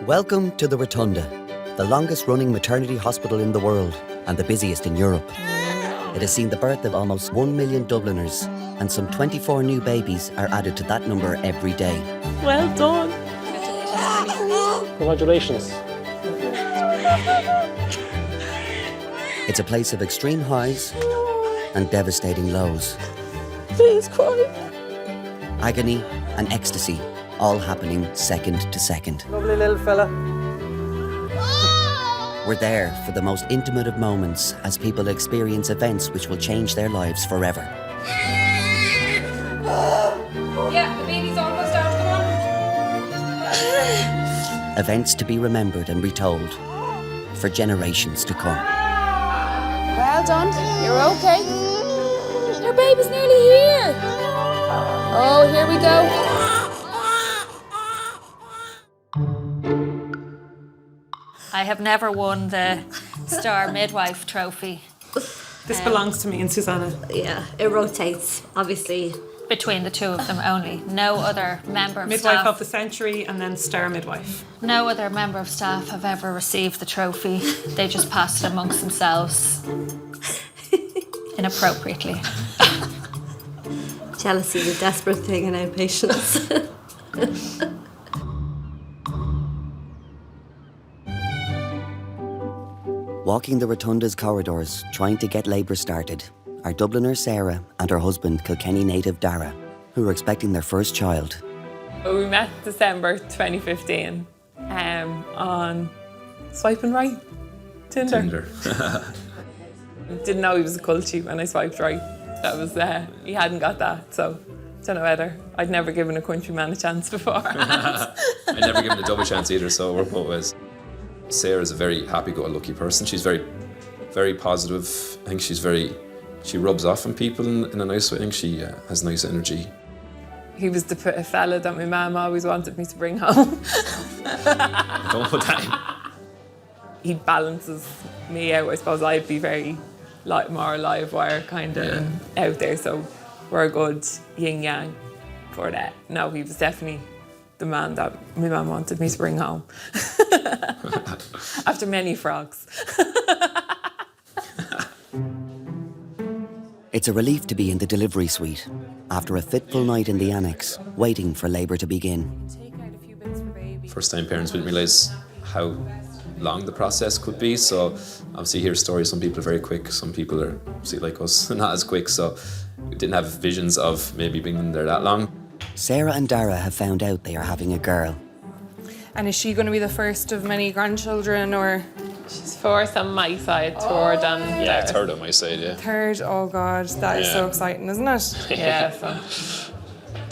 Welcome to the Rotunda, the longest-running maternity hospital in the world and the busiest in Europe. It has seen the birth of almost 1 million Dubliners, and some 24 new babies are added to that number every day. Well done. Congratulations. It's a place of extreme highs and devastating lows. Please cry. Agony and ecstasy, all happening second to second. Lovely little fella. We're there for the most intimate of moments as people experience events which will change their lives forever. Yeah, the baby's almost out. Come on. Events to be remembered and retold for generations to come. Well done. You're okay. Your baby's nearly here. Oh, here we go. I have never won the Star Midwife trophy. This belongs to me and Susanna. Yeah, it rotates, obviously. Between the two of them only. No other member of Midwife staff. of the century and then Star Midwife. No other member of staff have ever received the trophy. They just passed it amongst themselves inappropriately. Jealousy is a desperate thing in outpatients. Walking the Rotunda's corridors, trying to get labour started, are Dubliner Sarah and her husband, Kilkenny native Dara, who are expecting their first child. We met December 2015 on Swiping Right, Tinder. Didn't know he was a culty when I swiped right. That was, he hadn't got that, so don't know whether. I'd never given a countryman a chance before. I'd never given a double chance either, so it worked both ways. Sarah's a very happy-go-lucky person. She's very, very positive. I think she rubs off on people in a nice way. I think she has nice energy. He was the fella that my mum always wanted me to bring home. Don't put that in. He balances me out. I suppose I'd be very more live wire kind of out there, so we're a good yin-yang for that. No, he was definitely the man that my mum wanted me to bring home. After many frogs. It's a relief to be in the delivery suite after a fitful night in the annex, waiting for labour to begin. First-time parents didn't realise how long the process could be, so obviously hear stories, some people are very quick, some people are, see, like us, not as quick, so we didn't have visions of maybe being there that long. Sarah and Dara have found out they are having a girl. And is she going to be the first of many grandchildren, or? She's fourth on my side, third on Yeah, theirs. third on my side, yeah. Third? Oh God, that is so exciting, isn't it? Yeah, so.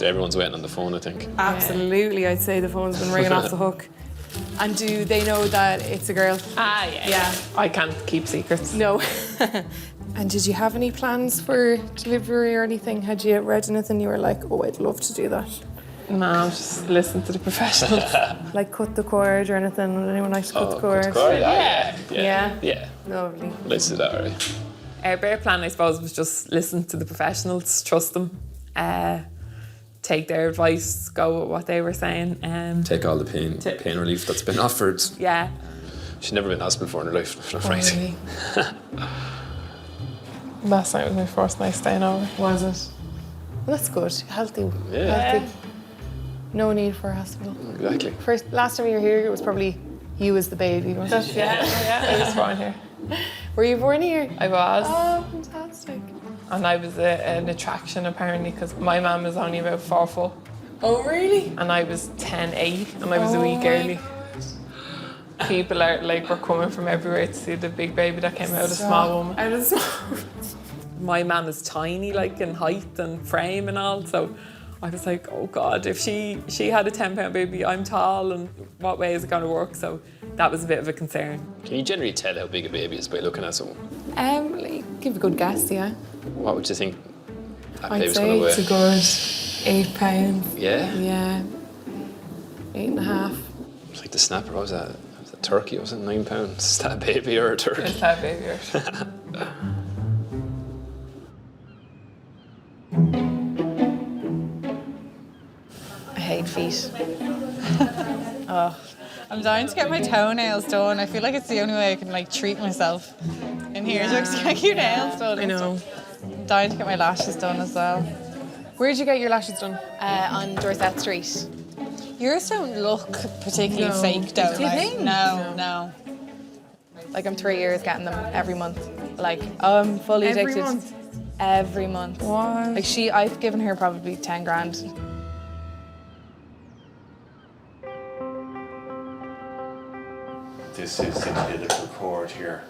Everyone's waiting on the phone, I think. Absolutely, I'd say the phone's been ringing off the hook. And do they know that it's a girl? Yeah. I can't keep secrets. No. And did you have any plans for delivery or anything? Had you read anything you were like, oh, I'd love to do that? No, just listen to the professionals. Like cut the cord or anything? Would anyone like to cut the cord? Yeah. Lovely. Let's do that, all right. Our bare plan, I suppose, was just listen to the professionals, trust them, take their advice, go with what they were saying. Take all the pain relief that's been offered. Yeah. She's never been in hospital before in her life, if I'm afraid. Really? Last night was my first night staying over. Was it? Well, that's good. Healthy. Yeah. Healthy. No need for a hospital. Exactly. Last time you were here, it was probably you as the baby, wasn't it? Yeah, I was born here. Were you born here? I was. Oh, fantastic. And I was an attraction apparently because my mum was only about 4 foot. Oh, really? And I was 10'8" and I was a week early. People were coming from everywhere to see the big baby that came out of a small woman. Out of small. My mum is tiny, in height and frame and all, so I was like, oh God, if she had a 10-pound baby, I'm tall, and what way is it going to work? So that was a bit of a concern. Can you generally tell how big a baby is by looking at someone? Give a good guess, yeah. What would you think that I'd baby's say going to weigh? it's a good 8 pounds. Yeah? Yeah. 8.5. It's like the snapper, what was that? Was that turkey? Was it 9 pounds? Is that a baby or a turkey? It's that baby. I hate feet. I'm dying to get my toenails done. I feel like it's the only way I can like treat myself in here. To actually get your nails done. I know. I'm dying to get my lashes done as well. Where did you get your lashes done? On Dorset Street. Yours don't look particularly fake though. Do you think? No. Like I'm 3 years getting them every month. Like I'm fully Every addicted. month? Every month. What? Like I've given her probably 10 grand. This is the umbilical cord here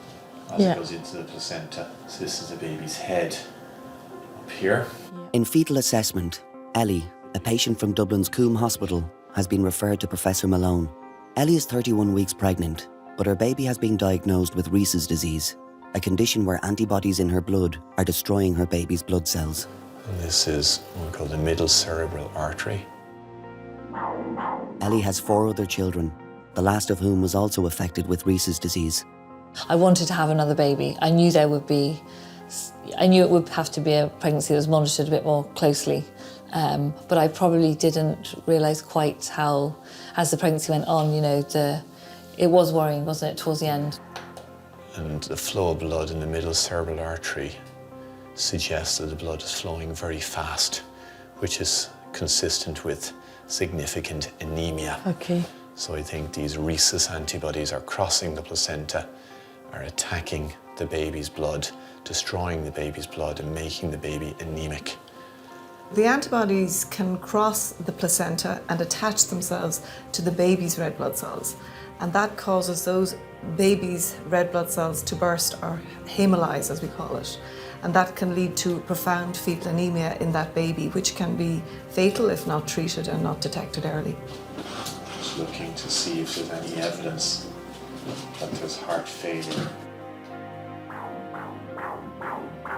as it goes into the placenta. So this is the baby's head up here. In fetal assessment, Ellie, a patient from Dublin's Coombe Hospital, has been referred to Professor Malone. Ellie is 31 weeks pregnant, but her baby has been diagnosed with Reese's disease, a condition where antibodies in her blood are destroying her baby's blood cells. And this is what we call the middle cerebral artery. Ellie has 4 other children, the last of whom was also affected with Reese's disease. I wanted to have another baby. I knew it would have to be a pregnancy that was monitored a bit more closely. But I probably didn't realise quite how, as the pregnancy went on, it was worrying, wasn't it, towards the end? And the flow of blood in the middle cerebral artery suggests that the blood is flowing very fast, which is consistent with significant anemia. Okay. So I think these Reese's antibodies are crossing the placenta, are attacking the baby's blood, destroying the baby's blood and making the baby anemic. The antibodies can cross the placenta and attach themselves to the baby's red blood cells. And that causes those baby's red blood cells to burst, or hemolyze as we call it. And that can lead to profound fetal anemia in that baby, which can be fatal if not treated and not detected early. Just looking to see if there's any evidence that there's heart failure.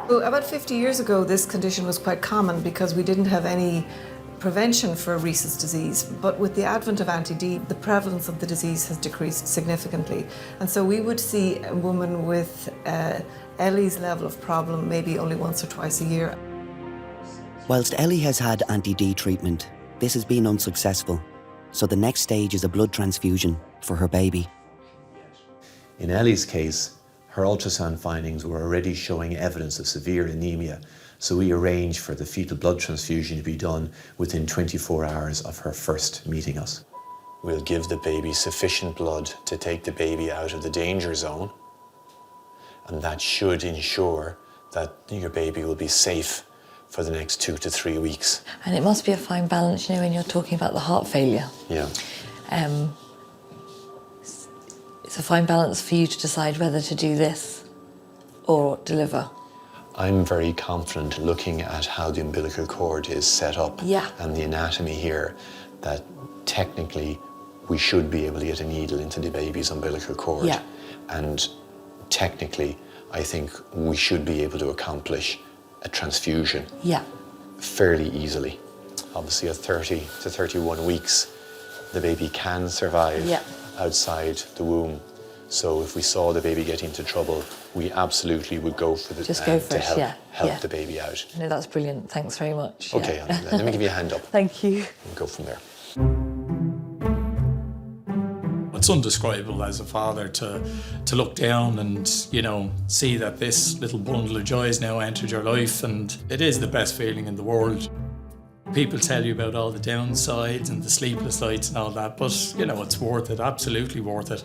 Well, about 50 years ago, this condition was quite common because we didn't have any prevention for Reese's disease. But with the advent of anti-D, the prevalence of the disease has decreased significantly. And so we would see a woman with Ellie's level of problem maybe only once or twice a year. Whilst Ellie has had anti-D treatment, this has been unsuccessful. So the next stage is a blood transfusion for her baby. In Ellie's case, her ultrasound findings were already showing evidence of severe anemia, so we arranged for the fetal blood transfusion to be done within 24 hours of her first meeting us. We'll give the baby sufficient blood to take the baby out of the danger zone, and that should ensure that your baby will be safe for the next 2 to 3 weeks. And it must be a fine balance, when you're talking about the heart failure. Yeah. It's a fine balance for you to decide whether to do this or deliver. I'm very confident, looking at how the umbilical cord is set up and the anatomy here, that technically we should be able to get a needle into the baby's umbilical cord. Yeah. And technically, I think we should be able to accomplish a transfusion fairly easily. Obviously, at 30 to 31 weeks, the baby can survive outside the womb. So if we saw the baby get into trouble, we absolutely would go for the to help the baby out. No, that's brilliant. Thanks very much. Okay, let me give you a hand up. Thank you. And go from there. It's indescribable as a father to look down and, see that this little bundle of joy has now entered your life, and it is the best feeling in the world. People tell you about all the downsides and the sleepless nights and all that, but, it's worth it, absolutely worth it.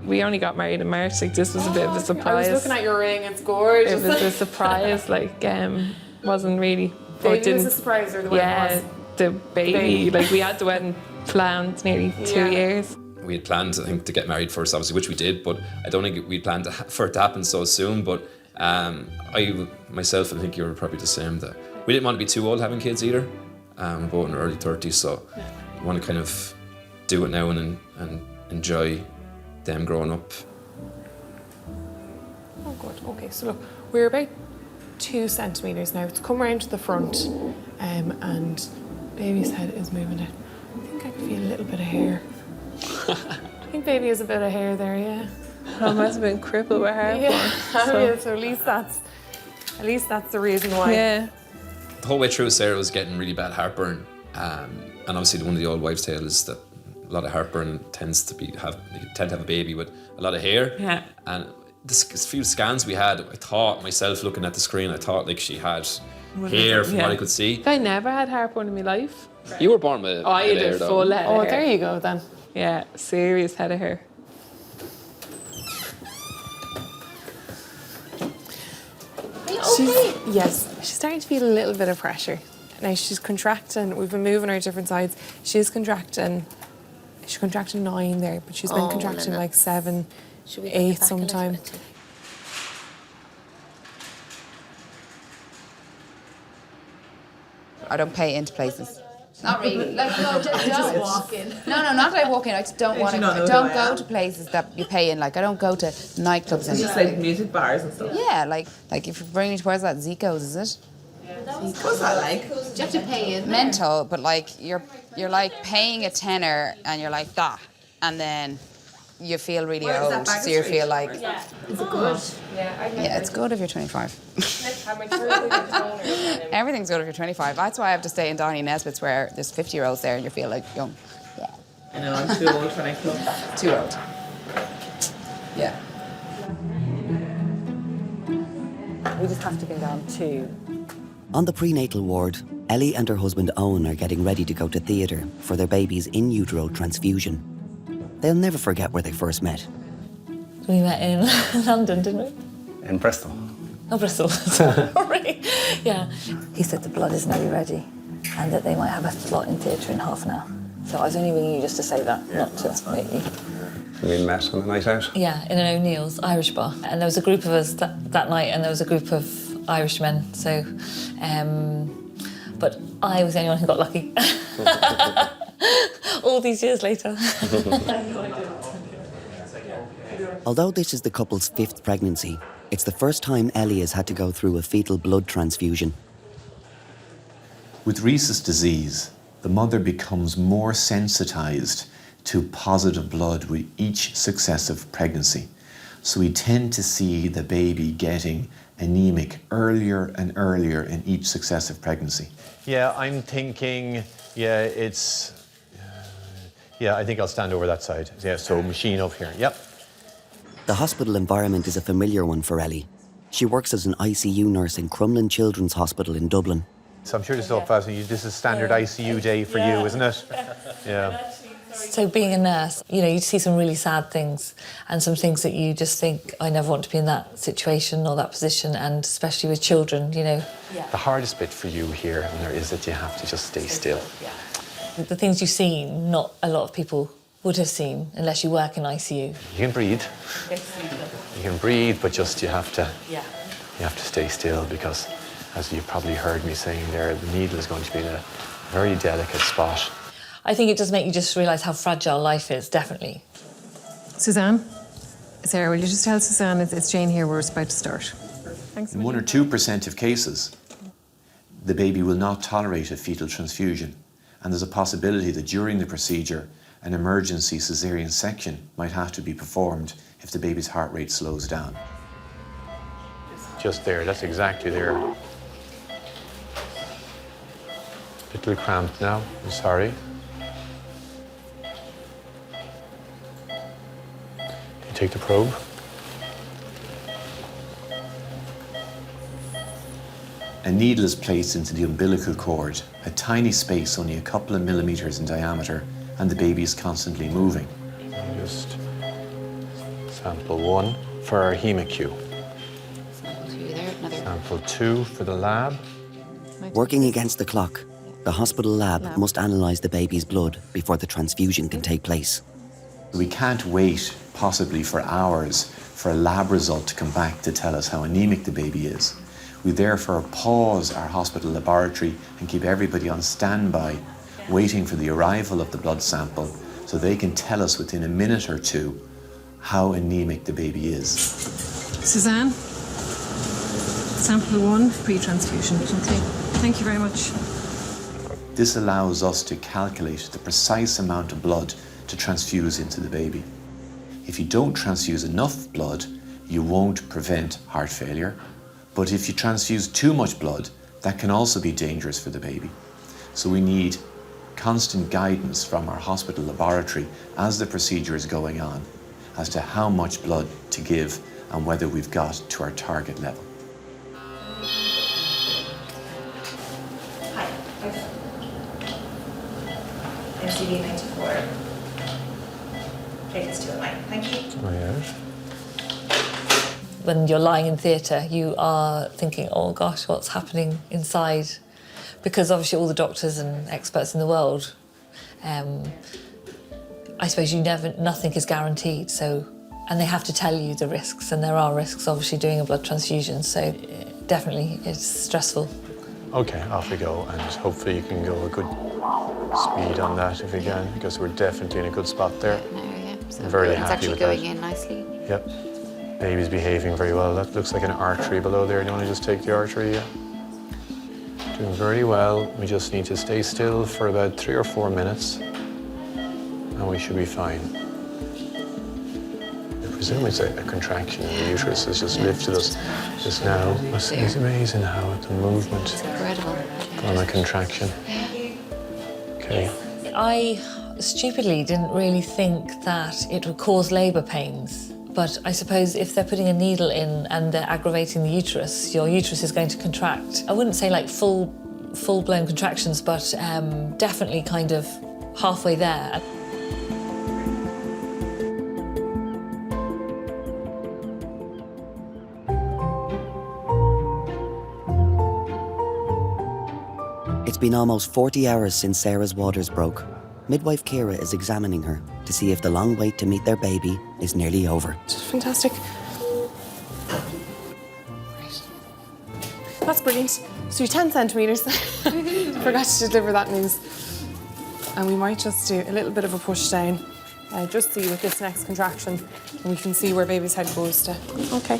We only got married in March, this was a bit of a surprise. I was looking at your ring, it's gorgeous. It was a surprise, wasn't really. Baby was a surprise, or the wedding was? The baby. We had the wedding planned nearly 2 years. We had planned, I think, to get married first, obviously, which we did, but I don't think we planned for it to happen so soon. But I, myself, and I think you were probably the same, that we didn't want to be too old having kids either. We're both in our early 30s, so we want to kind of do it now and enjoy them growing up. Oh, good. Okay, so look, we're about 2 centimetres now. It's come round to the front, and baby's head is moving it. I think I can feel a little bit of hair. I think baby has a bit of hair there, yeah. I must have been crippled with hair. So at least that's the reason why. Yeah. The whole way through, Sarah was getting really bad heartburn. And obviously one of the old wives' tale is that a lot of heartburn tends to have a baby with a lot of hair. Yeah. And the few scans we had, I thought myself looking at the screen, I thought like she had hair from what I could see. I never had heartburn in my life. You were born with I head had hair a though. full head of hair. There you go then. Yeah, serious head of hair. She's starting to feel a little bit of pressure. Now she's contracting. We've been moving her different sides. She's contracting 9 there, but she's been contracting like 7, 8 sometime. I don't pay into places. Not really. Like, no, just walk in. No, not that I walk in. I just don't want to. I don't go to places that you pay in. Like, I don't go to nightclubs and Just like music bars and stuff. yeah, like if you bring me to where's that Zico's, is it? What's that like? Do you have to pay in? Mental, but like you're like paying a tenner and you're like that, and then you feel really Where is that, old, Bagger so you Street? feel like Is it good? yeah, it's good if you're 25. Everything's good if you're 25. That's why I have to stay in Donny Nesbitt's where there's 50-year-olds there and you feel like young. Yeah. I know, I'm too old for nightclubs. Too old. Yeah. We just have to go down to... On the prenatal ward, Ellie and her husband Owen are getting ready to go to theatre for their baby's in utero transfusion. They'll never forget where they first met. We met in London, didn't we? In Bristol. Oh, Bristol. Sorry. Yeah. He said the blood is nearly ready and that they might have a slot in theatre in half an hour. So I was only ringing you just to say that, not to make you. We met on the night out? Yeah, in an O'Neill's Irish bar. And there was a group of us that night and there was a group of Irishmen. So, but I was the only one who got lucky. All these years later. Although this is the couple's 5th pregnancy, it's the first time Ellie has had to go through a fetal blood transfusion. With Reese's disease, the mother becomes more sensitised to positive blood with each successive pregnancy. So we tend to see the baby getting anemic earlier and earlier in each successive pregnancy. Yeah, I'm thinking, I think I'll stand over that side. Yeah, so machine up here, yep. The hospital environment is a familiar one for Ellie. She works as an ICU nurse in Crumlin Children's Hospital in Dublin. So I'm sure this is all fascinating. This is standard ICU day for you, isn't it? Yeah. So being a nurse, you see some really sad things and some things that you just think, I never want to be in that situation or that position, and especially with children, The hardest bit for you here is that you have to just stay still. The things you've seen, not a lot of people would have seen unless you work in ICU. You can breathe. You can breathe, but just you have to stay still, because as you probably heard me saying there, the needle is going to be in a very delicate spot. I think it does make you just realise how fragile life is, definitely. Suzanne? Sarah, will you just tell Suzanne it's Jane here, we're about to start. Thanks. In 1 or 2% of cases, the baby will not tolerate a fetal transfusion, and there's a possibility that during the procedure, an emergency caesarean section might have to be performed if the baby's heart rate slows down. Just there, that's exactly there. Little cramped now, I'm sorry. You take the probe. A needle is placed into the umbilical cord, a tiny space only a couple of millimeters in diameter, and the baby is constantly moving. Just sample 1 for our HemaQ. Sample 2 for the lab. Working against the clock, the hospital lab must analyse the baby's blood before the transfusion can take place. We can't wait, possibly for hours, for a lab result to come back to tell us how anemic the baby is. We therefore pause our hospital laboratory and keep everybody on standby, waiting for the arrival of the blood sample so they can tell us within a minute or two how anemic the baby is. Suzanne? Sample 1, pre-transfusion. Okay, thank you very much. This allows us to calculate the precise amount of blood to transfuse into the baby. If you don't transfuse enough blood, you won't prevent heart failure. But if you transfuse too much blood, That can also be dangerous for the baby. So we need constant guidance from our hospital laboratory as the procedure is going on as to how much blood to give and whether we've got to our target level. Hi. MCD 94. Please do it, Mike. Thank you. Oh, yeah. When you're lying in theatre, you are thinking, oh gosh, what's happening inside? Because obviously all the doctors and experts in the world, I suppose nothing is guaranteed, so, and they have to tell you the risks, and there are risks obviously doing a blood transfusion, so definitely it's stressful. Okay, off we go, and hopefully you can go a good speed on that if you can, because we're definitely in a good spot there. So I'm very it's happy actually with going that. in nicely. Yep. Baby's behaving very well. That looks like an artery below there. Do you want to just take the artery? Yeah. Doing very well. We just need to stay still for about 3 or 4 minutes, and we should be fine. I presume it's a contraction in the uterus has just lifted us just now. It's amazing how the movement It's incredible. on a contraction. Okay. I stupidly didn't really think that it would cause labour pains. But I suppose if they're putting a needle in and they're aggravating the uterus, your uterus is going to contract. I wouldn't say like full-blown contractions, but definitely kind of halfway there. It's been almost 40 hours since Sarah's waters broke. Midwife Kira is examining her to see if the long wait to meet their baby is nearly over. Fantastic. Right. That's brilliant. So you're 10 centimetres. Forgot to deliver that news. And we might just do a little bit of a push down, just see with this next contraction, and we can see where baby's head goes to. Okay.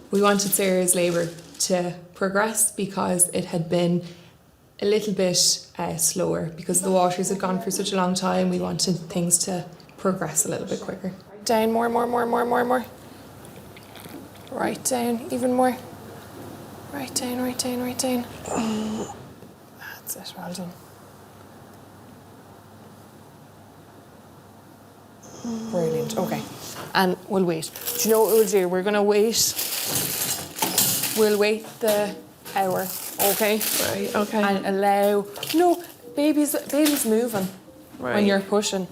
We wanted Sarah's labour to progress because it had been a little bit slower because the waters had gone for such a long time. We wanted things to progress a little bit quicker. Down, more. Right down, even more. Right down. That's it, well done. Brilliant, okay. And we'll wait. Do you know what we'll do? We're gonna wait. We'll wait the hour, okay? Right, okay. And allow, baby's moving when you're pushing.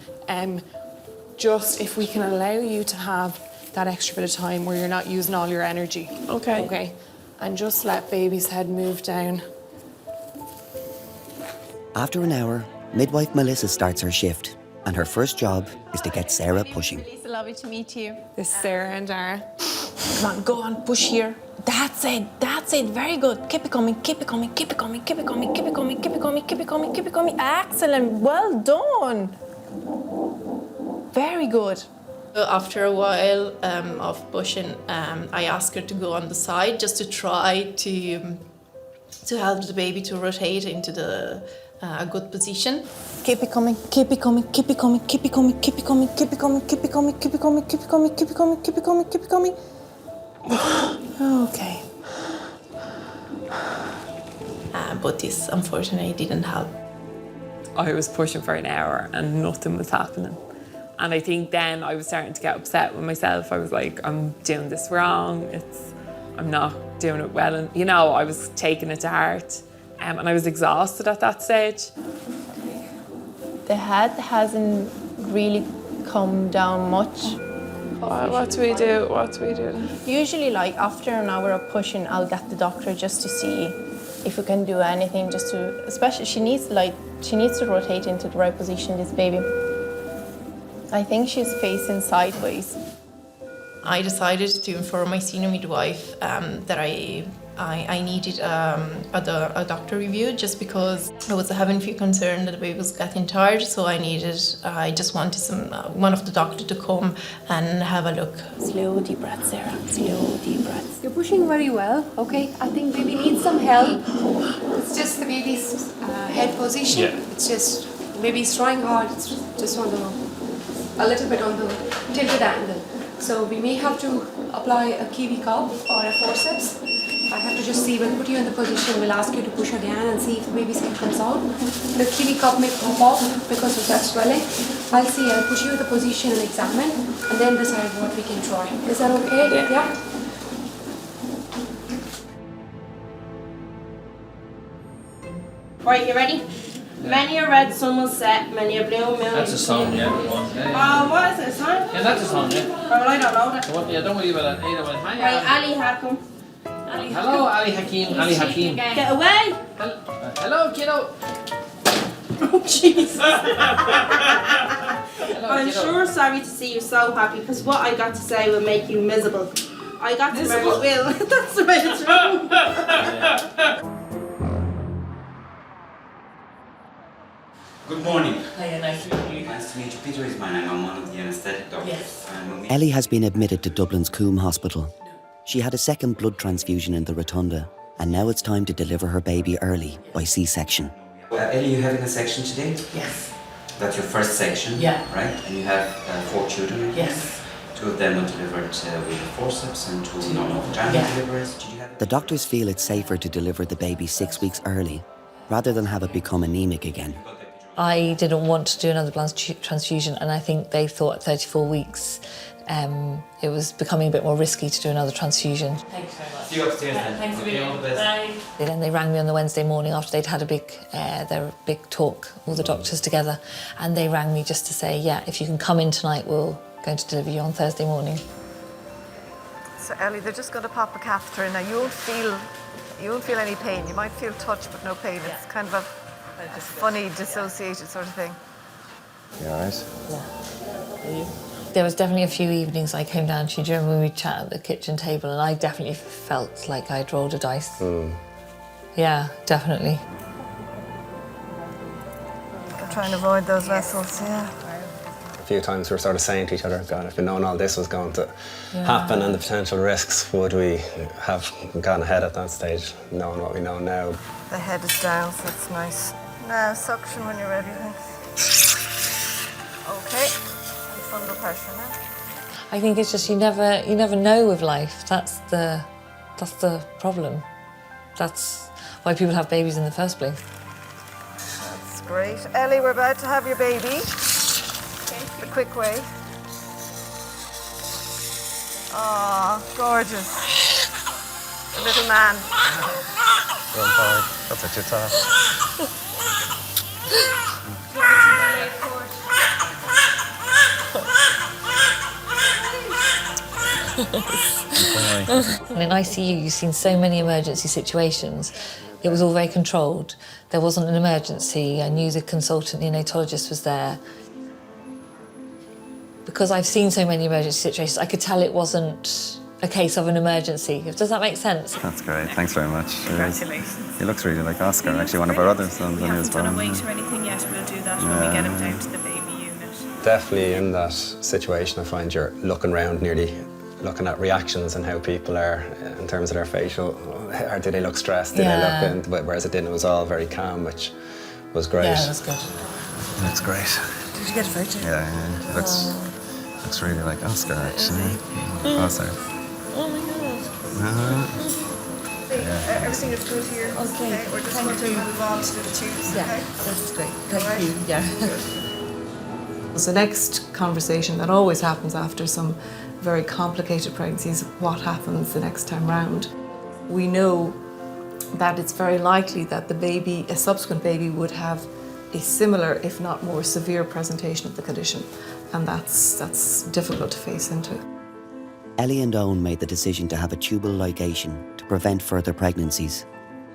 Just if we can allow you to have that extra bit of time where you're not using all your energy. Okay. Okay. And just let baby's head move down. After an hour, midwife Melissa starts her shift, and her first job is to get Sarah pushing. Lisa, lovely to meet you. This is Sarah and Dara. Come on, go on, push here. That's it, very good. Keep it coming. Excellent, well done. Very good. After a while of pushing, I asked her to go on the side just to try to help the baby to rotate into a good position. Keep it coming. Okay. But this unfortunately didn't help. I was pushing for an hour and nothing was happening. And I think then I was starting to get upset with myself. I was like, I'm doing this wrong. I'm not doing it well. And, I was taking it to heart. And I was exhausted at that stage. The head hasn't really come down much. What do we do? Usually, after an hour of pushing, I'll get the doctor just to see if we can do anything, especially she needs to rotate into the right position, this baby. I think she's facing sideways. I decided to inform my senior midwife that I needed a doctor review just because I was having a few concerns that the baby was getting tired, so I just wanted one of the doctors to come and have a look. Slow, deep breaths, Sarah. Slow, deep breaths. You're pushing very well, okay? I think baby needs some help. It's just the baby's head position. Yeah. It's just, baby's trying hard. It's just on a little bit on the tilted angle. So we may have to apply a kiwi cup or a forceps I have to just see, we'll put you in the position, we'll ask you to push again and see if the baby's head comes out. The kiwi cup may pop off because of that swelling. I'll see, I'll push you in the position and examine, and then decide what we can try. Is that okay? Yeah. Right, you ready? Many a red sun will set, many a blue moon. That's a song, yeah. Oh, what is it, a song? Yeah, that's a song, yeah. Oh, well, I don't know that. Well, yeah, don't worry about that. Either way. Hi, Right, Ali Hakim. Hello, Ali Hakim. Ali Hakim. Get away! Hello, kiddo. Oh, Jesus. Hello, I'm kiddo. sure sorry to see you so happy, because what I got to say will make you miserable. I got to marry Will. That's the way it's wrong. Good morning. Hiya, nice to meet you. Nice to meet you. Peter is my name. I'm one of the anaesthetic doctors. Yes. Ellie has been admitted to Dublin's Coombe Hospital. She had a second blood transfusion in the Rotunda, and now it's time to deliver her baby early by C-section. Ellie, you're having a section today? Yes. That's your first section, Yeah. right? And you have 4 children? Yes. 2 of them were delivered with the forceps and 2 non-vaginal deliveries. Did you have... The doctors feel it's safer to deliver the baby 6 weeks early, rather than have it become anemic again. I didn't want to do another blood transfusion, and I think they thought at 34 weeks it was becoming a bit more risky to do another transfusion. Thanks very much. See you upstairs then. Thanks for being all the best. Bye. Then they rang me on the Wednesday morning after they'd had their big talk, all the doctors together, and they rang me just to say, yeah, if you can come in tonight, we're going to deliver you on Thursday morning. So Ellie, they're just going to pop a catheter in. Now you won't feel any pain. You might feel touch but no pain. It's kind of a funny, dissociated sort of thing. You alright? Yeah. There was definitely a few evenings I came down to you during when we chat at the kitchen table, and I definitely felt like I'd rolled a dice. Yeah, definitely. Try and avoid those vessels, yeah. A few times we were sort of saying to each other, God, if we'd known all this was going to happen and the potential risks, would we have gone ahead at that stage, knowing what we know now? The head is down, so it's nice. Now suction when you're ready, thanks. Okay, and fundal pressure now. I think it's just you never know with life. That's the problem. That's why people have babies in the first place. That's great. Ellie, we're about to have your baby. The quick way. Aw, gorgeous. The little man. Well, boy, that's what you thought. And in ICU, you've seen so many emergency situations. It was all very controlled. There wasn't an emergency. I knew the consultant neonatologist was there. Because I've seen so many emergency situations, I could tell it wasn't a case of an emergency. Does that make sense? That's great. Thanks very much. Congratulations. He looks really like Oscar, actually one of our other sons. We haven't done a weight or anything yet. We'll do that when we get him down to the baby unit. Definitely in that situation, I find you're looking around nearly, looking at reactions and how people are in terms of their facial, or did they look stressed, did they look, whereas it didn't, it was all very calm, which was great. Yeah, that's good. Looks great. Did you get a photo? Yeah, looks really like Oscar, actually. Oh, sorry. Oh my God. Everything is good here. Okay. We're just going to move on to the tubes. Yeah, okay? that's great. Thank you. Yeah. So the next conversation that always happens after some very complicated pregnancies, what happens the next time round. We know that it's very likely that the baby, a subsequent baby, would have a similar, if not more severe presentation of the condition. And that's difficult to face into. Ellie and Owen made the decision to have a tubal ligation to prevent further pregnancies.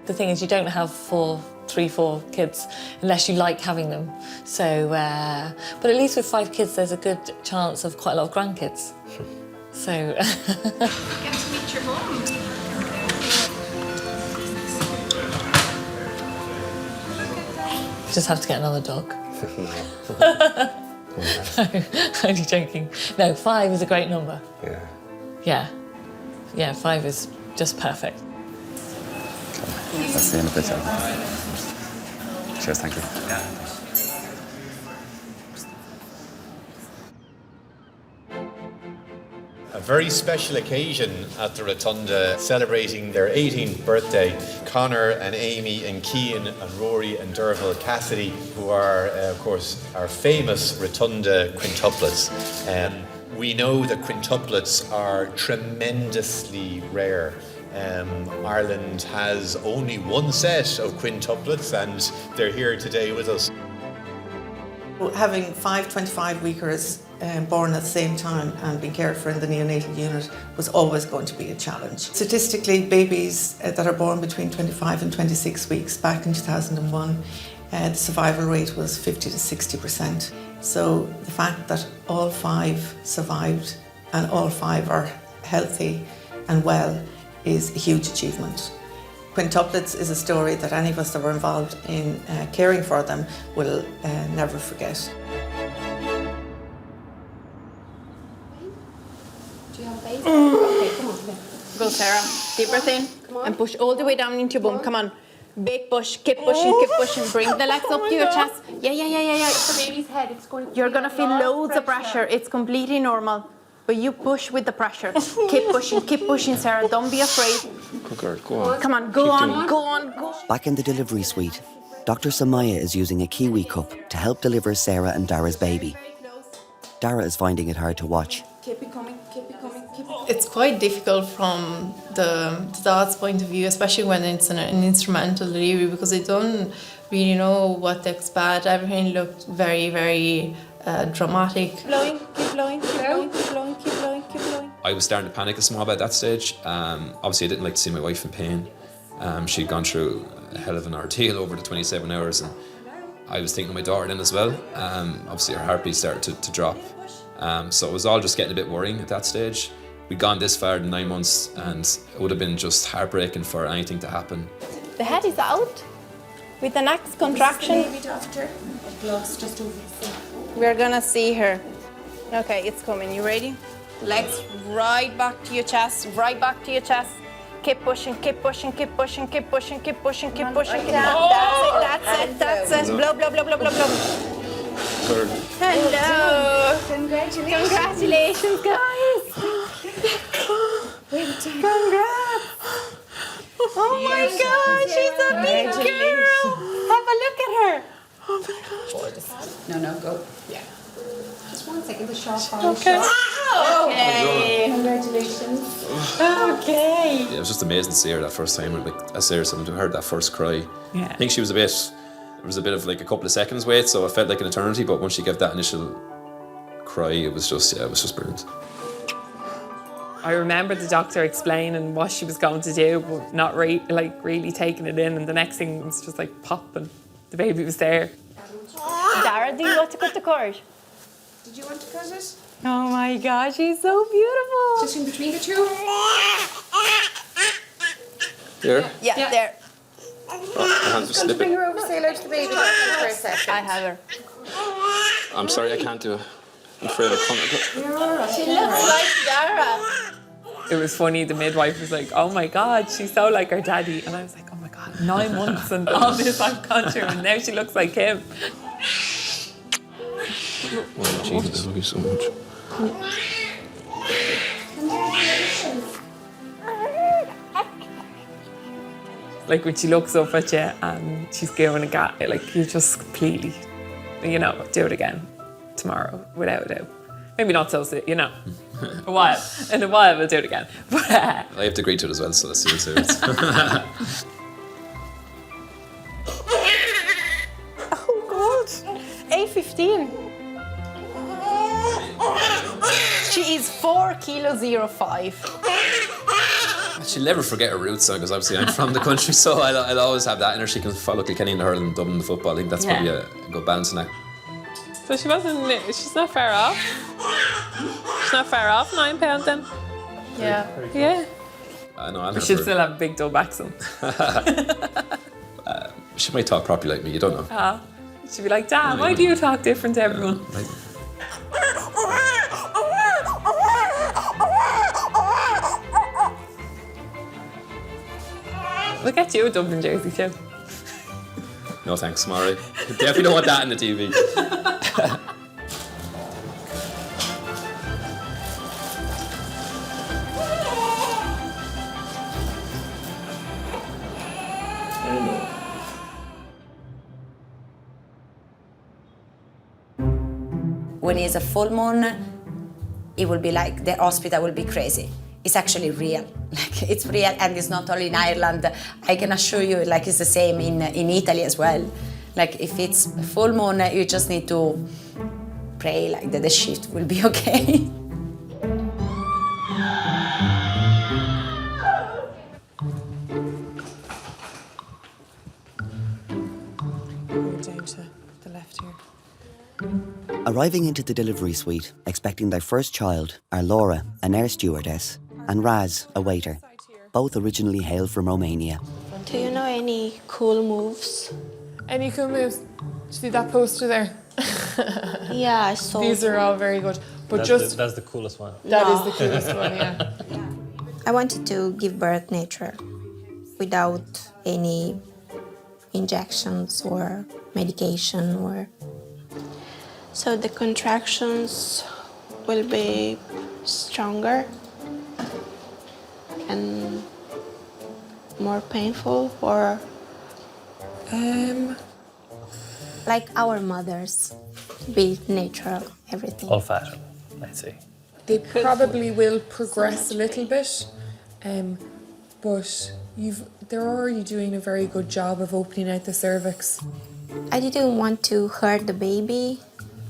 The thing is, you don't have 3, 4 kids unless you like having them. So, but at least with 5 kids, there's a good chance of quite a lot of grandkids. So. Get to meet your mum. Just have to get another dog. No, only joking. No, 5 is a great number. Yeah, 5 is just perfect. I'll see you in a bit. Cheers, thank you. very special occasion at the Rotunda, celebrating their 18th birthday. Connor and Amy and Cian and Rory and Derval Cassidy, who are, of course, our famous Rotunda quintuplets. We know that quintuplets are tremendously rare. Ireland has only one set of quintuplets, and they're here today with us. Having 5 25-weekers born at the same time and being cared for in the neonatal unit was always going to be a challenge. Statistically, babies that are born between 25 and 26 weeks back in 2001, the survival rate was 50 to 60%. So the fact that all 5 survived and all 5 are healthy and well is a huge achievement. Quintuplets is a story that any of us that were involved in caring for them will never forget. Do you have a baby? Okay, come on. Go, Sarah. Deep breath in and push all the way down into your bum. Come on. Big push, keep pushing, keep pushing. Bring the legs up to your chest. Yeah. It's the baby's head. It's going. You're gonna feel loads of pressure. It's completely normal. But you push with the pressure. Keep pushing, Sarah. Don't be afraid. Good girl, go on. Come on, go on. Back in the delivery suite, Dr. Samaya is using a kiwi cup to help deliver Sarah and Dara's baby. Dara is finding it hard to watch. Keep it coming. It's quite difficult from the dad's point of view, especially when it's an instrumental delivery, because they don't really know what to expect. Everything looked very, very dramatic. Keep blowing. I was starting to panic a small bit at that stage. Obviously, I didn't like to see my wife in pain. She'd gone through a hell of an ordeal over the 27 hours, and I was thinking of my daughter then as well. Obviously, her heartbeat started to drop. So it was all just getting a bit worrying at that stage. We'd gone this far in 9 months, and it would have been just heartbreaking for anything to happen. The head is out with the next contraction. Gloves just over. We're gonna see her. Okay, it's coming. You ready? Legs right back to your chest. Keep pushing. That's it. Blow. Hello. Congratulations, guys. Congrats. Oh my gosh, she's a big girl. Have a look at her. Oh my gosh. No, go. Yeah. Just 1 second, the sharp Okay. Congratulations. Okay. Yeah, it was just amazing to see her that first time. Like, as Sarah said, when I heard that first cry, Yeah. I think she was it was a bit of like a couple of seconds wait, so it felt like an eternity, but once she gave that initial cry, it was just brilliant. I remember the doctor explaining what she was going to do, but not really taking it in. And the next thing was just like pop, and the baby was there. Dara, do you want to cut the cord? Did you want to cut it? Oh my gosh, she's so beautiful. Just in between the two? Here? Yeah. There. Oh, my hands are Come to bring slipping. her over, say hello to the baby for a second. I have her. I'm sorry, I can't do it. I'm afraid I can't. She looks like Dara. It was funny, the midwife was like, oh my God, she's so like her daddy. And I was like, oh my God, 9 months and all this I've gone through, and now she looks like him. Oh, Jesus, I love you so much. Like when she looks up at you and she's giving a gap, like you just completely, do it again tomorrow without a doubt. Maybe not so soon, In a while we'll do it again. But I have to agree to it as well, so let's see what it says. Oh God, 8:15. She is 4 kilo 05. She'll never forget her roots, because obviously I'm from the country, so I'll always have that in her. She can follow Kilkenny in the hurling, Dublin the football. I think that's probably a good balancing act. So she's not far off. She's not far off 9 pounds then. Yeah. Yeah. I know. But she'll still have a big double accent. She might talk properly like me, you don't know. She'd be like, Dad, why do you talk different to everyone? Right. We'll get you a Dublin jersey too. No thanks, I'm alright. Definitely don't want that in the TV. When it's a full moon, it will be like the hospital will be crazy. It's actually real. Like, it's real, and it's not only in Ireland. I can assure you, like, it's the same in Italy as well. Like, if it's full moon, you just need to pray like that the shift will be okay. Down to the left here. Arriving into the delivery suite, expecting their first child, are Laura, an air stewardess, and Raz, a waiter. Both originally hail from Romania. Do you know any cool moves? Any cool moves? See that poster there? Yeah, I saw. These are all very good. But that's the coolest one. That is the coolest one, yeah. I wanted to give birth natural, without any injections or medication or. So the contractions will be stronger and more painful, or like our mothers, be natural, everything. Old fashioned, I'd say. They probably will progress a little bit, but they're already doing a very good job of opening out the cervix. I didn't want to hurt the baby.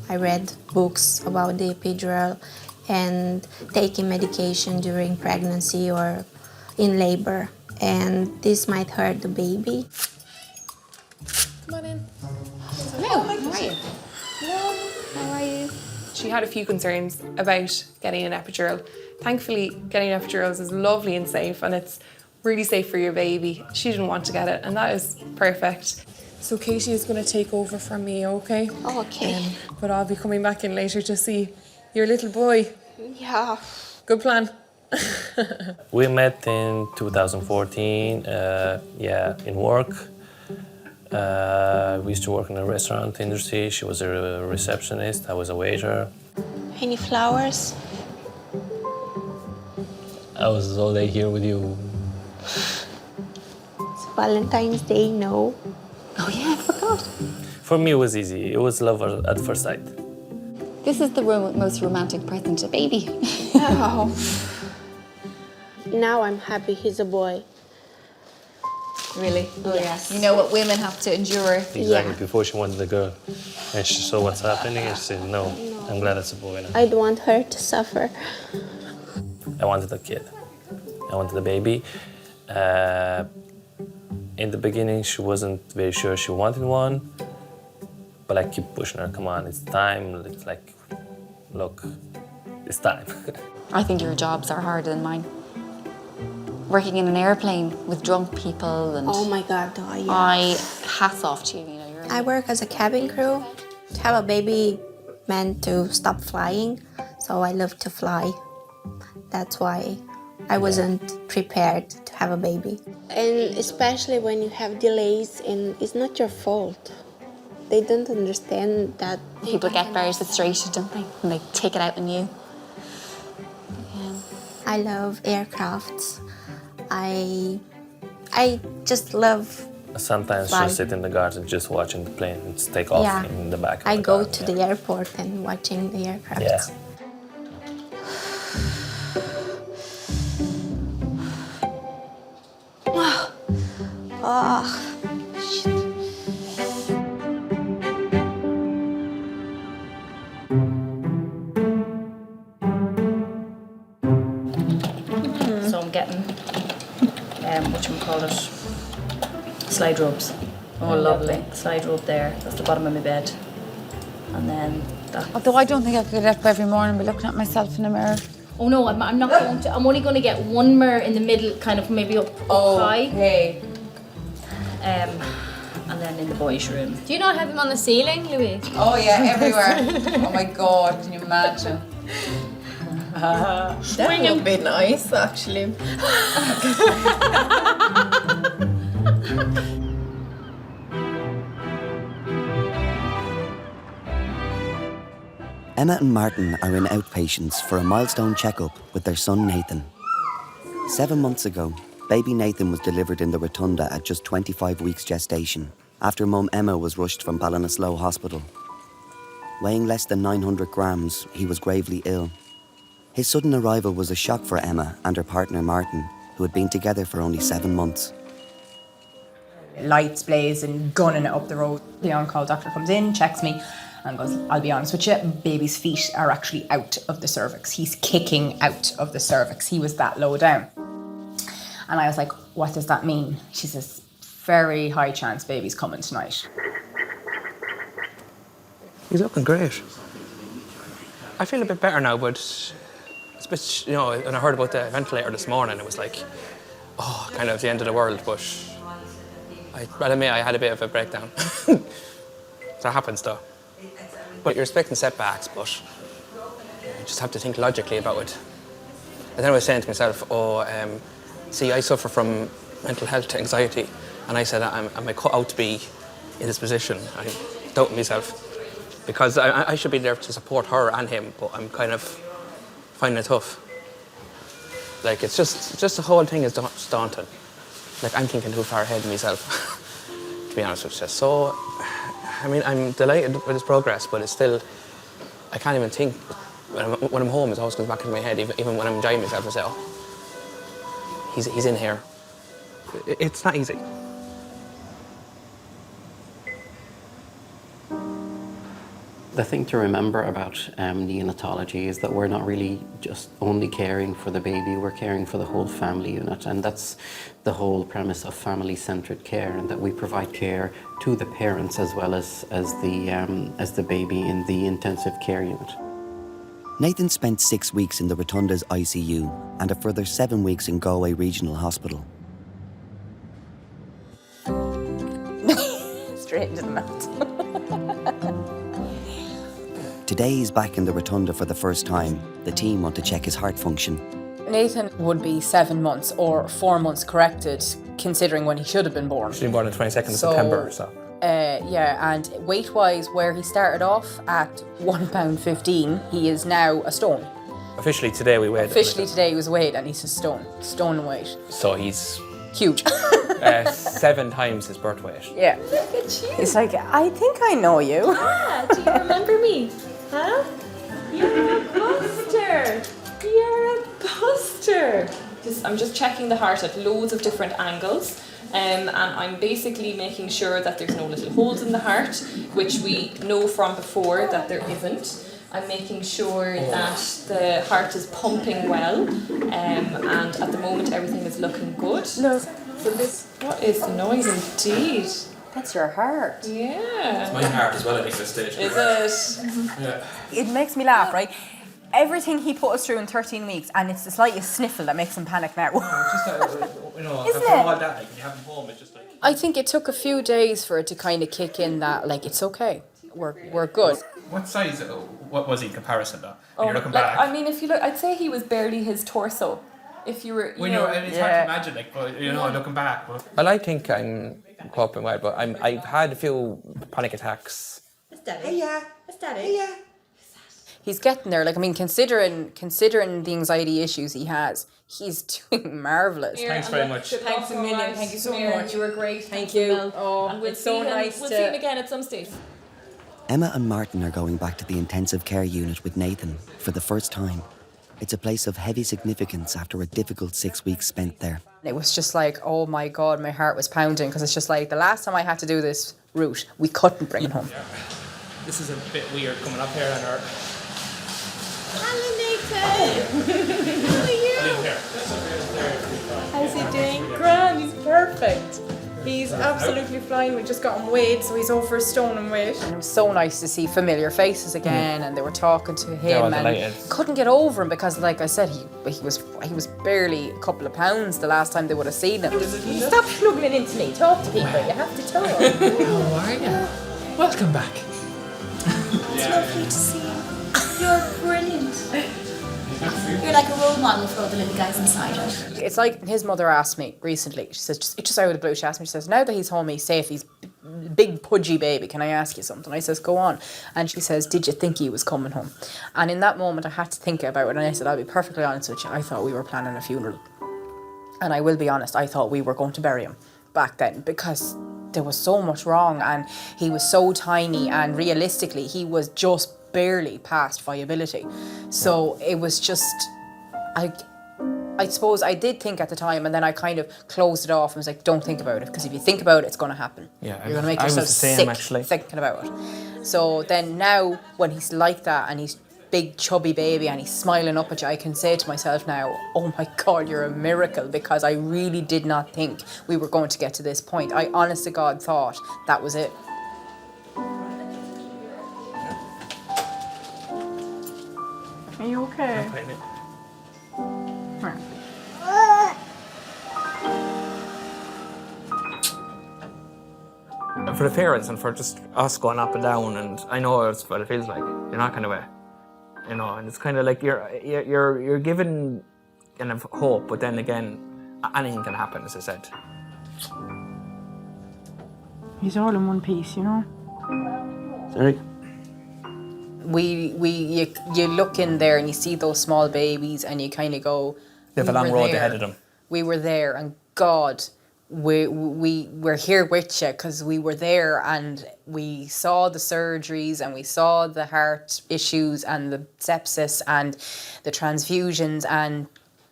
I read books about the epidural and taking medication during pregnancy or in labor, and this might hurt the baby. Come on in. Hello, how are you? Hello, how are you? She had a few concerns about getting an epidural. Thankfully, getting epidurals is lovely and safe, and it's really safe for your baby. She didn't want to get it, and that is perfect. So Katie is going to take over from me, okay? Okay. But I'll be coming back in later to see your little boy. Yeah. Good plan. We met in 2014, in work. We used to work in a restaurant industry. She was a receptionist, I was a waiter. Any flowers? I was all day here with you. It's Valentine's Day, no? Oh yeah, I forgot. For me, it was easy. It was love at first sight. This is the most romantic present to baby. Oh. Now I'm happy he's a boy. Really? Oh Yes. yeah. You know what women have to endure. Exactly, before she wanted a girl. And she saw what's happening and she said, no, I'm glad it's a boy now. I don't want her to suffer. I wanted a kid. I wanted a baby. In the beginning, she wasn't very sure she wanted one, but I keep pushing her. Come on, it's time. It's like, look, it's time. I think your jobs are harder than mine. Working in an airplane with drunk people and. Oh my God, oh yeah. Hats off to you. You know, I work as a cabin crew. To have a baby meant to stop flying, so I love to fly. That's why I wasn't prepared to have a baby. And especially when you have delays and it's not your fault. They don't understand that. People get very frustrated, don't they? And they take it out on you. Yeah. I love aircrafts. I just love. Sometimes flying. she'll sit in the garden just watching the planes take off Yeah. in the back. I go to the airport and watching the aircrafts. Yeah. Oh, shit. So I'm getting, whatchamacallit, slide ropes. Oh, lovely. Slide rope there. That's the bottom of my bed. And then that. Although I don't think I could get up every morning and be looking at myself in the mirror. Oh no, I'm not going to. I'm only going to get one mirror in the middle, kind of maybe up high. Hey. And then in the boys' room. Do you not have them on the ceiling, Louise? Oh yeah, everywhere. Oh my God, can you imagine? That would be nice, actually. Emma and Martin are in outpatients for a milestone checkup with their son Nathan. 7 months ago, baby Nathan was delivered in the Rotunda at just 25 weeks gestation, after mum Emma was rushed from Ballinasloe Hospital. Weighing less than 900 grams, he was gravely ill. His sudden arrival was a shock for Emma and her partner Martin, who had been together for only 7 months. Lights blazing, gunning it up the road. The on-call doctor comes in, checks me, and goes, I'll be honest with you, baby's feet are actually out of the cervix. He's kicking out of the cervix. He was that low down. And I was like, what does that mean? She says, very high chance baby's coming tonight. He's looking great. I feel a bit better now, but it's a bit, you know, when I heard about the ventilator this morning, it was like, oh, kind of the end of the world, but I'll admit I had a bit of a breakdown. That happens though. But you're expecting setbacks, but you just have to think logically about it. And then I was saying to myself, see, I suffer from mental health anxiety, and I said, am I cut out to be in this position? I'm doubting myself. Because I should be there to support her and him, but I'm kind of finding it tough. Like, it's just the whole thing is daunting. Like, I'm thinking too far ahead of myself, to be honest with you. So, I mean, I'm delighted with his progress, but it's still, I can't even think. When I'm home, it always comes back into my head, even when I'm enjoying myself, I say, oh, he's in here. It's not easy. The thing to remember about neonatology is that we're not really just only caring for the baby, we're caring for the whole family unit, and that's the whole premise of family-centred care, and that we provide care to the parents as well as the baby in the intensive care unit. Nathan spent 6 weeks in the Rotunda's ICU and a further 7 weeks in Galway Regional Hospital. Straight into the mouth. Today he's back in the Rotunda for the first time. The team want to check his heart function. Nathan would be 7 months or 4 months corrected, considering when he should have been born. He should have been born on the 22nd of September, so. Yeah, and weight-wise, where he started off at £1.15, he is now a stone. Officially today we weighed. Officially today he was weighed, and he's a stone in weight. So he's huge. 7 times his birth weight. Yeah. Look at you. He's like, I think I know you. Ah, do you remember me? Huh? You're a buster. You're a buster. I'm just checking the heart at loads of different angles. And I'm basically making sure that there's no little holes in the heart, which we know from before that there isn't. I'm making sure that the heart is pumping well, and at the moment everything is looking good. No. So this, what is the noise indeed? That's your heart. Yeah. It's my heart as well at this stage. Is it? Yeah. It makes me laugh, right? Everything he put us through in 13 weeks, and it's the slightest sniffle that makes him panic now. You know, Isn't after it? all that, like, when you have him home, it's just like. I think it took a few days for it to kind of kick in that, like, it's okay. We're good. What size? What was he in comparison though? Oh, You're looking like, back. I mean, if you look, I'd say he was barely his torso. If you were, When you're, I mean, it's hard to imagine, like, but, you know, looking back. But. Well, I think I'm coping well, but I've had a few panic attacks. It's Daddy. Hey, yeah. It's Daddy. Hey, yeah. He's getting there. Like, I mean, considering the anxiety issues he has, he's doing marvellous. Thanks very much. Thanks a million. Thank you so much. You were great. Thank you. Oh, and we'll it's so see him, nice We'll to... see him again at some stage. Emma and Martin are going back to the intensive care unit with Nathan for the first time. It's a place of heavy significance after a difficult 6 weeks spent there. It was just like, oh my God, my heart was pounding, because it's just like, the last time I had to do this route, we couldn't bring it home. Yeah. This is a bit weird coming up here on our. Hello, Nathan. How are you? How's he doing? Grand, he's perfect. He's absolutely flying. We just got him weighed, so he's over a stone in weight. And it was so nice to see familiar faces again, and they were talking to him, and delighted. couldn't get over him because, like I said, he was barely a couple of pounds the last time they would have seen him. Stop snuggling into me. Talk to people. You have to talk. How are you? Welcome back. It's lovely to see you. You're brilliant. You're like a role model for all the little guys inside us. It's like his mother asked me recently, she says, just out of the blue, she asked me, she says, now that he's home, he's safe, he's big pudgy baby, can I ask you something? I says, go on. And she says, did you think he was coming home? And in that moment I had to think about it, and I said, I'll be perfectly honest with you, I thought we were planning a funeral. And I will be honest, I thought we were going to bury him back then, because there was so much wrong, and he was so tiny, and realistically he was just barely past viability. So it was just, I suppose I did think at the time, and then I kind of closed it off and was like, don't think about it, because if you think about it, it's going to happen. Yeah, You're going to make I was yourself the same, sick actually. thinking about it. So then now when he's like that and he's big chubby baby and he's smiling up at you, I can say to myself now, oh my God, you're a miracle, because I really did not think we were going to get to this point. I honest to God thought that was it. Are you okay? For the parents and for just us going up and down, and I know it's what it feels like. You're not kind of and it's kind of like you're given kind of hope, but then again, anything can happen, as I said. He's all in one piece, you know. Sorry. You look in there and you see those small babies and you kind of go, They have a long road ahead of them. We were there, and God, we're here with you, because we were there and we saw the surgeries and we saw the heart issues and the sepsis and the transfusions, and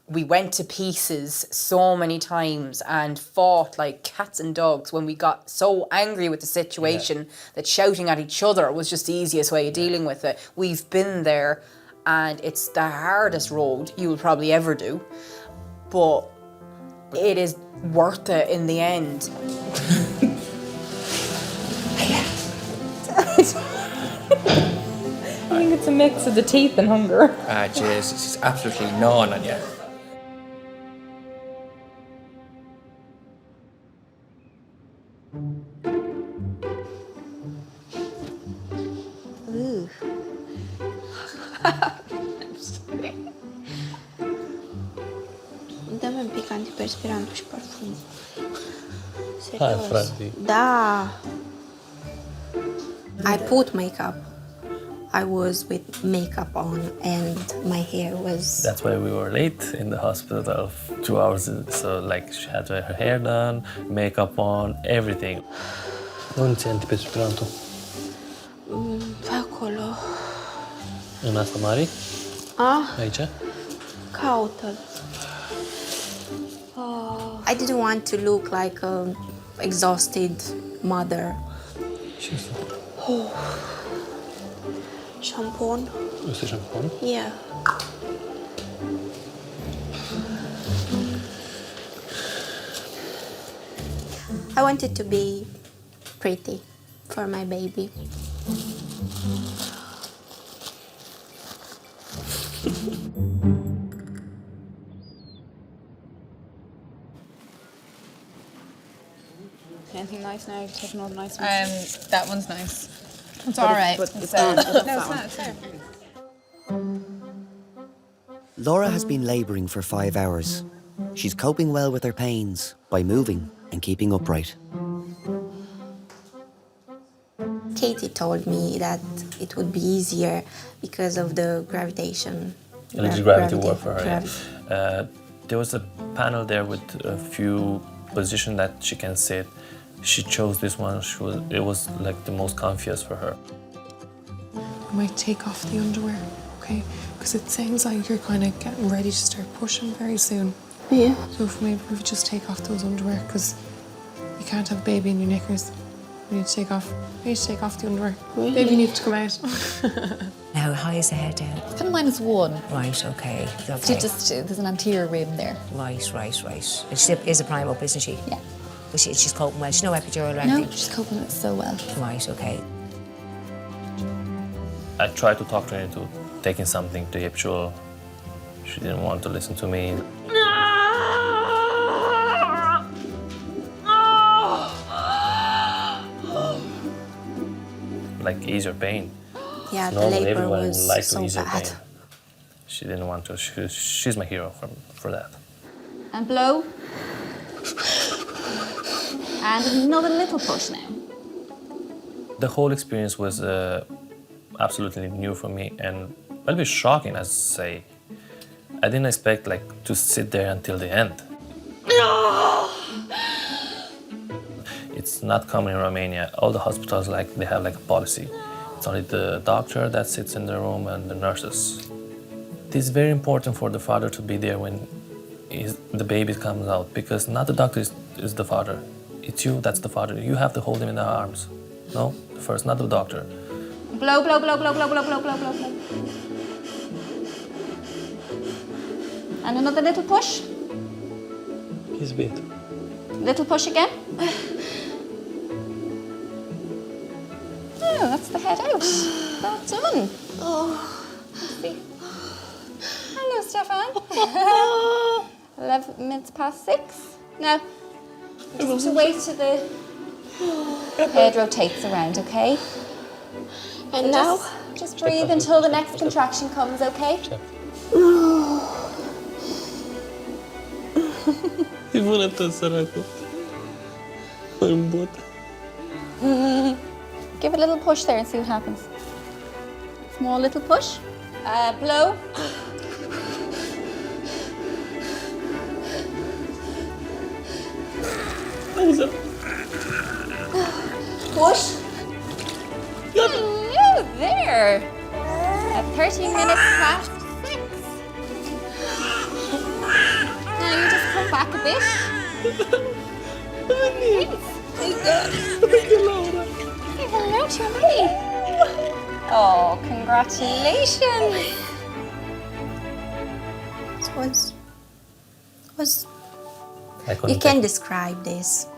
we went to pieces so many times and fought like cats and dogs when we got so angry with the situation that shouting at each other was just the easiest way of dealing with it. We've been there, and it's the hardest road you will probably ever do, but it is worth it in the end. I think it's a mix of the teeth and hunger. Ah, jeez, it's absolutely gnawing on you. Ooh. I'm sorry. Dă-mi un pic antiperspirantul și parfum. Serios. frate. Da. I put makeup. I was with makeup on and my hair was... That's why we were late in the hospital, 2 hours. So like she had her hair done, makeup on, everything. Unde ți antiperspirantul? Pe acolo. În asta mare? Aici? Caută-l. I didn't want to look like an exhausted mother. Ce este? Shampoo. Este șampon? Yeah. I wanted to be pretty for my baby. Anything nice now? You've taken all the nice ones? That one's nice. It's But all it's- right. but It's it's not. no, It's it's that not. one. It's there. Laura has been labouring for 5 hours. She's coping well with her pains by moving and keeping upright. Katie told me that it would be easier because of the gravitation. Energy gravity work for her. Yeah. There was a panel there with a few positions that she can sit. She chose this one. It was like the most comfiest for her. I might take off the underwear, okay? Because it sounds like you're kind of getting ready to start pushing very soon. Yeah. So if maybe we just take off those underwear, because you can't have baby in your knickers. We need to take off. We need to take off the underwear. Really? Baby needs to come out. How high is the head down? It's kind of -1. Right, okay. She there's an anterior rim there. Right. And she is a prime up, isn't she? Yeah. But she's coping well. She's no epidural or No, anything? she's coping with it so well. Right, okay. I tried to talk to her into taking something to the epidural. She didn't want to listen to me. Like, ease your pain. Yeah, It's the normal. labor Everyone was likes to so ease your bad. pain. She didn't want to. She's my hero for that. And blow. And another little push now. The whole experience was absolutely new for me and a bit shocking, I say. I didn't expect to sit there until the end. It's It's not common in Romania. All the hospitals, they have a policy. It's only the doctor that sits in the room and the nurses. It is very important for the father to be there when the baby comes out, because not the doctor is the father. It's you that's the father. You have to hold him in the arms. No? First, not the doctor. Blow, blow, blow, blow, blow, blow, blow, blow, blow, blow. And another little push. He's bit. Little push again. Oh, that's the head out. Well done. Let's see. Hello, Stefan. 11 minutes past 6. Now, just to wait till the head rotates around, okay? And now? Just breathe until the next contraction comes, okay? Give it a little push there and see what happens. Small little push. Blow. Push. Hello there. At 13 minutes past 6. Now you just come back a bit. Say hello to me. Oh, congratulations. You can describe this.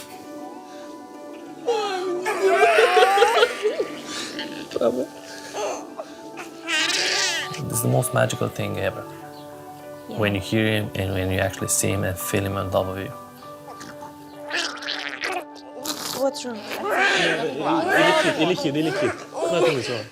This is the most magical thing ever. When you hear him and when you actually see him and feel him on top of you. What's wrong? Illiquid. Nothing is wrong.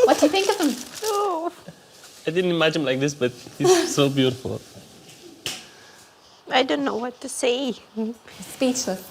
What do you think of him? I didn't imagine him like this, but he's so beautiful. I don't know what to say. Speechless.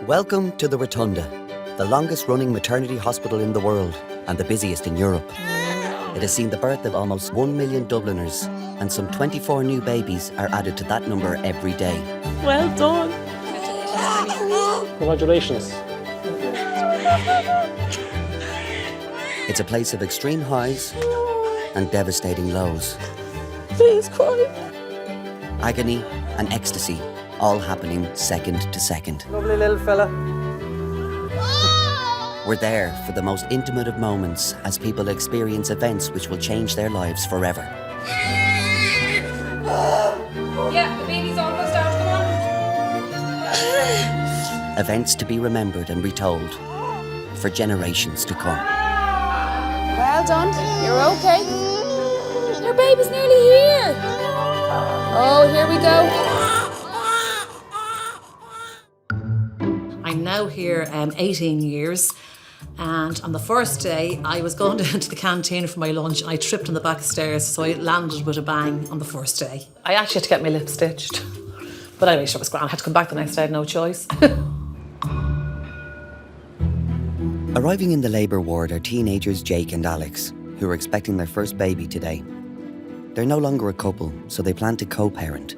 Welcome to the Rotunda, the longest running maternity hospital in the world and the busiest in Europe. It has seen the birth of almost 1 million Dubliners, and some 24 new babies are added to that number every day. Well done. Congratulations. It's a place of extreme highs and devastating lows. Please cry. Agony and ecstasy, all happening second to second. Lovely little fella. We're there for the most intimate of moments as people experience events which will change their lives forever. Yeah, the baby's almost out. Come on. Events to be remembered and retold for generations to come. Well done. You're okay. Your baby's nearly here. Oh, here we go. I'm now here 18 years. And on the first day, I was going down to the canteen for my lunch and I tripped on the back stairs, so I landed with a bang on the first day. I actually had to get my lip stitched. But anyway, sure, it was grand. I had to come back the next day, I had no choice. Arriving in the labour ward are teenagers Jake and Alex, who are expecting their first baby today. They're no longer a couple, so they plan to co-parent.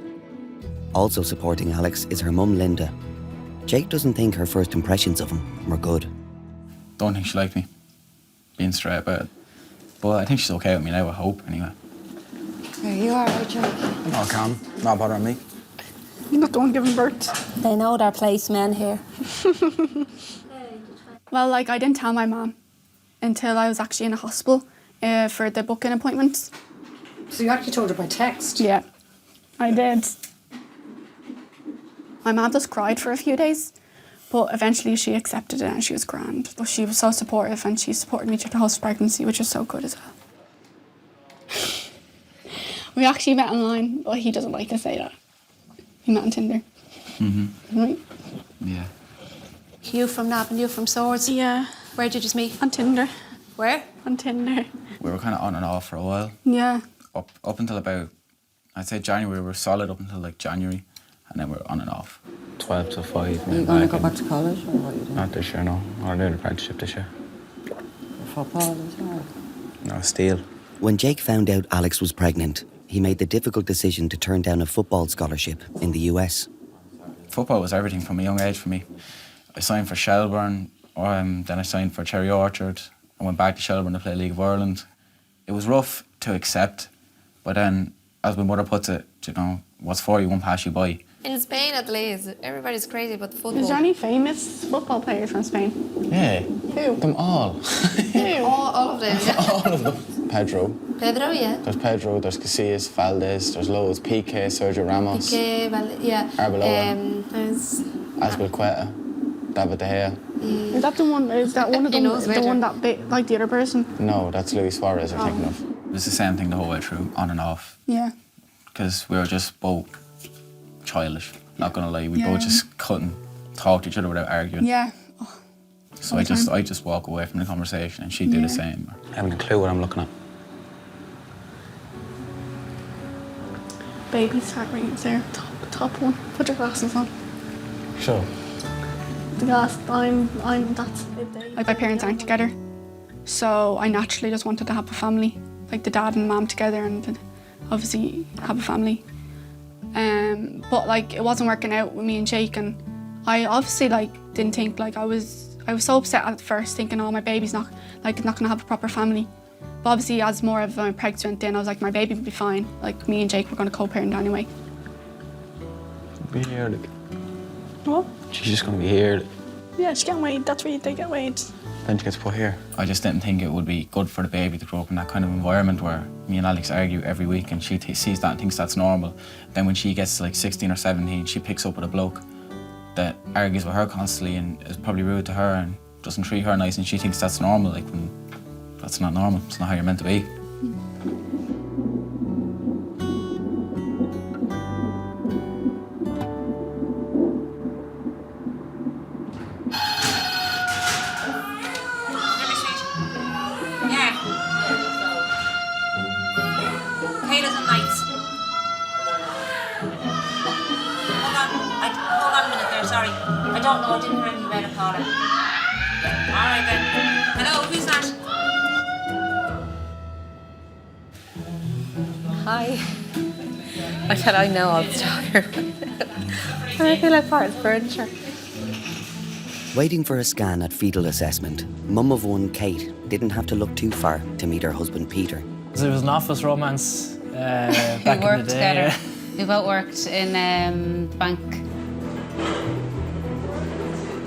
Also supporting Alex is her mum Linda. Jake doesn't think her first impressions of him were good. Don't think she liked me, being straight about it. But I think she's okay with me now, I hope, anyway. Are you alright, Jake? No, calm. Not bothering me. You're not the one giving birth. They know their place, men here. Well, like, I didn't tell my mum until I was actually in a hospital for the booking appointments. So you actually told her by text? Yeah, I did. My mum just cried for a few days, but eventually she accepted it and she was grand. But she was so supportive and she supported me through the whole pregnancy, which was so good as well. We actually met online, but he doesn't like to say that. We met on Tinder. Mm-hmm. Right? Yeah. You from Nab and you from Swords? Yeah. Where did you meet? On Tinder. Where? On Tinder. We were kind of on and off for a while. Yeah. Up until about, I'd say January, we were solid up until like January, and then we were on and off. 12 to 5. Are you going to go back to college or what are you doing? Not this year, no. I'm doing an apprenticeship this year. Football as well? No, steel. When Jake found out Alex was pregnant, he made the difficult decision to turn down a football scholarship in the US. Football was everything from a young age for me. I signed for Shelbourne, then I signed for Cherry Orchard. I went back to Shelbourne to play League of Ireland. It was rough to accept, but then, as my mother puts it, you know, what's for you won't pass you by. In Spain, at least, everybody's crazy about the football. Is there any famous football players from Spain? Yeah. Who? Them all. Who? All of them, yeah. All of them. Pedro. Pedro, yeah. There's Pedro, there's Casillas, Valdez, there's loads. Piqué, Sergio Ramos. Piqué, yeah. Arbeloa. There's... Azpilicueta. David De Gea. Is that the one? Is that one of them? knows The better. one that bit like the other person? No, that's Luis Suarez you're thinking of. It was the same thing the whole way through, on and off. Yeah. Because we were just both childish, not gonna lie. We Yeah. both just couldn't talk to each other without arguing. Yeah. So I just walk away from the conversation and she'd do the same. I haven't a clue what I'm looking at. Baby's heart rate there, top one. Put your glasses on. Sure. The glass. That's it. Like my parents aren't together, so I naturally just wanted to have a family, like the dad and mum together, and obviously have a family. But like it wasn't working out with me and Jake, and I obviously like didn't think like I was so upset at first, thinking, oh, my baby's not gonna have a proper family. But obviously, as more of my pregs went in, I was like, my baby would be fine. Like me and Jake were gonna co-parent anyway. Be here, like. What? She's just gonna be here. Yeah, she can't wait. That's where they get weighed. Then she gets put here. I just didn't think it would be good for the baby to grow up in that kind of environment where me and Alex argue every week and she sees that and thinks that's normal. Then when she gets to like 16 or 17, she picks up with a bloke that argues with her constantly and is probably rude to her and doesn't treat her nice, and she thinks that's normal, like when that's not normal. It's not how you're meant to be. Sorry, I don't know. I didn't hear anything about it, Paula. All right then. Hello, who's that? Hi. I said I know all the stuff here. I feel like part of the furniture. Waiting for a scan at fetal assessment, mum of one, Kate, didn't have to look too far to meet her husband, Peter. It was an office romance back We in the worked day. together. We both worked in the bank.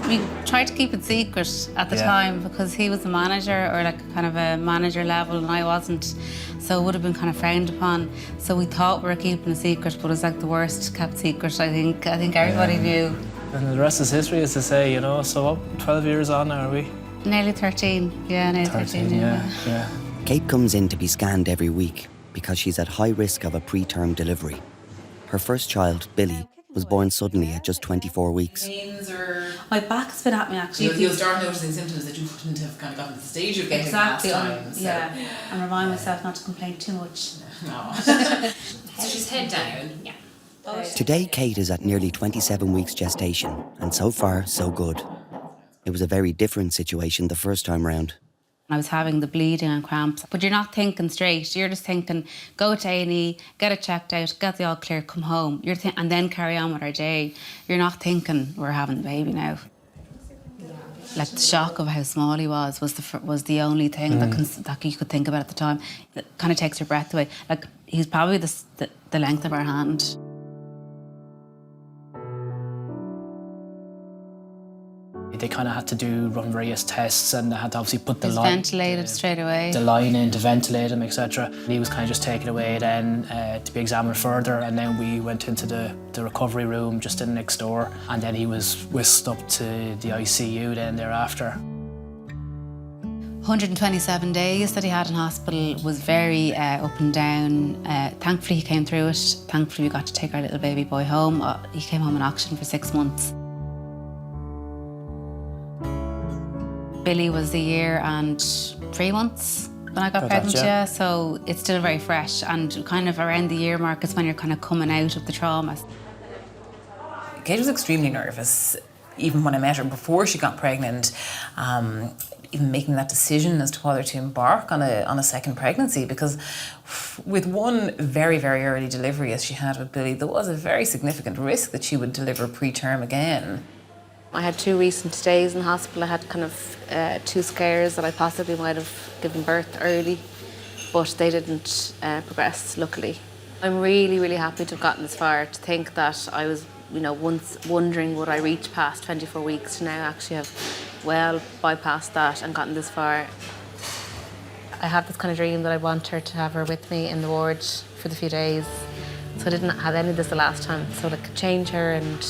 We tried to keep it secret at the time because he was a manager, or like kind of a manager level, and I wasn't. So it would have been kind of frowned upon. So we thought we were keeping a secret, but it was like the worst kept secret. I think everybody knew. And the rest is history, as to say, you know. So what, 12 years on now, are we? Nearly 13. Yeah, nearly 13. Yeah. Kate comes in to be scanned every week because she's at high risk of a preterm delivery. Her first child, Billy, was born suddenly at just 24 weeks. My back's been at me actually. You'll start noticing symptoms that you wouldn't have kind of gotten to the stage of getting exactly. last time. So. Yeah, and remind myself not to complain too much. No. So she's head down. Yeah. Today, Kate is at nearly 27 weeks gestation, and so far, so good. It was a very different situation the first time round. I was having the bleeding and cramps, but you're not thinking straight. You're just thinking, go to A&E, get it checked out, get the all clear, come home. And then carry on with our day. You're not thinking, we're having the baby now. Like the shock of how small he was the only thing that you could think about at the time. It kind of takes your breath away. Like he's probably the length of our hand. They kind of had to run various tests, and they had to obviously put the He's line ventilated straight away. The line in to ventilate him, etc. He was kind of just taken away then to be examined further, and then we went into the recovery room just in next door, and then he was whisked up to the ICU then thereafter. 127 days that he had in hospital was very up and down. Thankfully he came through it. Thankfully we got to take our little baby boy home. He came home in oxygen for 6 months. Billy was 1 year and 3 months when I got pregnant, yeah. So it's still very fresh, and kind of around the year mark is when you're kind of coming out of the trauma. Kate was extremely nervous, even when I met her before she got pregnant, even making that decision as to whether to embark on a second pregnancy, because with one very, very early delivery as she had with Billy, there was a very significant risk that she would deliver preterm again. I had 2 recent days in hospital. I had kind of 2 scares that I possibly might have given birth early, but they didn't progress, luckily. I'm really, really happy to have gotten this far, to think that I was, once wondering would I reach past 24 weeks, to now actually have well bypassed that and gotten this far. I have this kind of dream that I want her to have her with me in the ward for the few days. So I didn't have any of this the last time, so I could change her and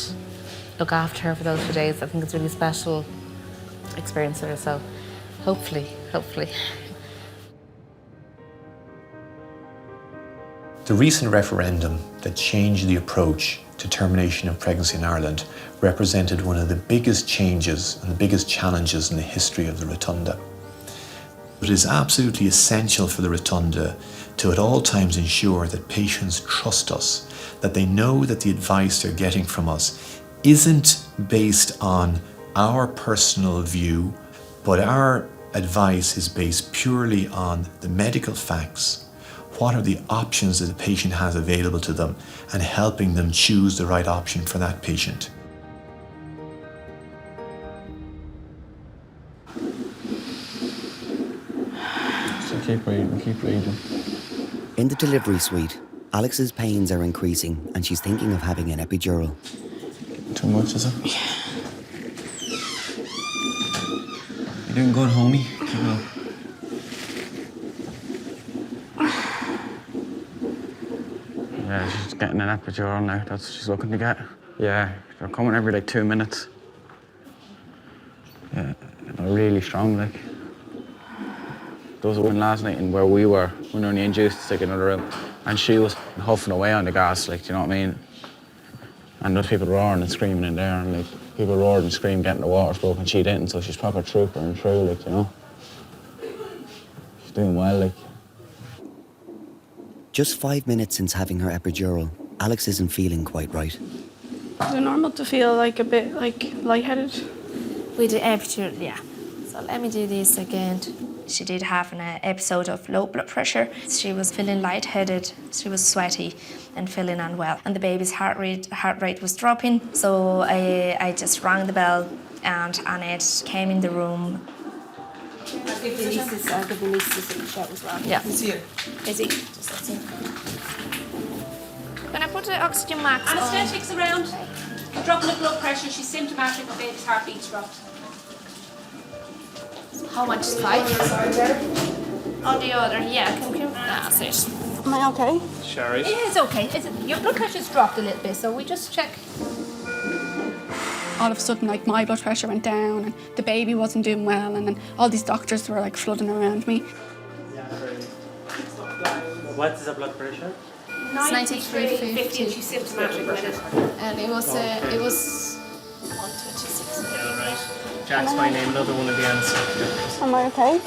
look after her for those few days. I think it's a really special experience for her, so hopefully. The recent referendum that changed the approach to termination of pregnancy in Ireland represented one of the biggest changes and the biggest challenges in the history of the Rotunda. It is absolutely essential for the Rotunda to at all times ensure that patients trust us, that they know that the advice they're getting from us isn't based on our personal view, but our advice is based purely on the medical facts. What are the options that the patient has available to them, and helping them choose the right option for that patient. So keep breathing. In the delivery suite, Alex's pains are increasing and she's thinking of having an epidural. Too much, is it? Yeah. You're doing good, homie. Keep it up. Yeah, she's getting an epidural now. That's what she's looking to get. Yeah, they're coming every 2 minutes. Yeah, they're really strong, like. There was a woman last night in where we were, when we were only induced to take another room, and she was huffing away on the gas, like, do you know what I mean? And there's people roaring and screaming in there, and like people roared and screamed getting the water spoken, she didn't, so she's proper trooper and through, like, you know. She's doing well, like. Just 5 minutes since having her epidural, Alex isn't feeling quite right. Is it normal to feel like a bit like lightheaded? With the epidural, yeah. So let me do this again. She did have an episode of low blood pressure. She was feeling lightheaded, she was sweaty and feeling unwell. And the baby's heart rate was dropping. So I just rang the bell and Annette came in the room. I'll give Denise this shot as well. Yeah. He's here. Is he? Can I put the oxygen max on? Anesthetics around. Dropping the blood pressure. She's symptomatic. The baby's heartbeat's dropped. How much is 5? On the other, yeah. That's it. Am I okay? Sherry? It is okay. Your blood pressure's dropped a little bit, so we just check. All of a sudden, like, my blood pressure went down and the baby wasn't doing well, and then all these doctors were like flooding around me. What is the blood pressure? 93.50. She's symptomatic with it. And it was 126. Jack's my name, another one of the ends. Am I okay?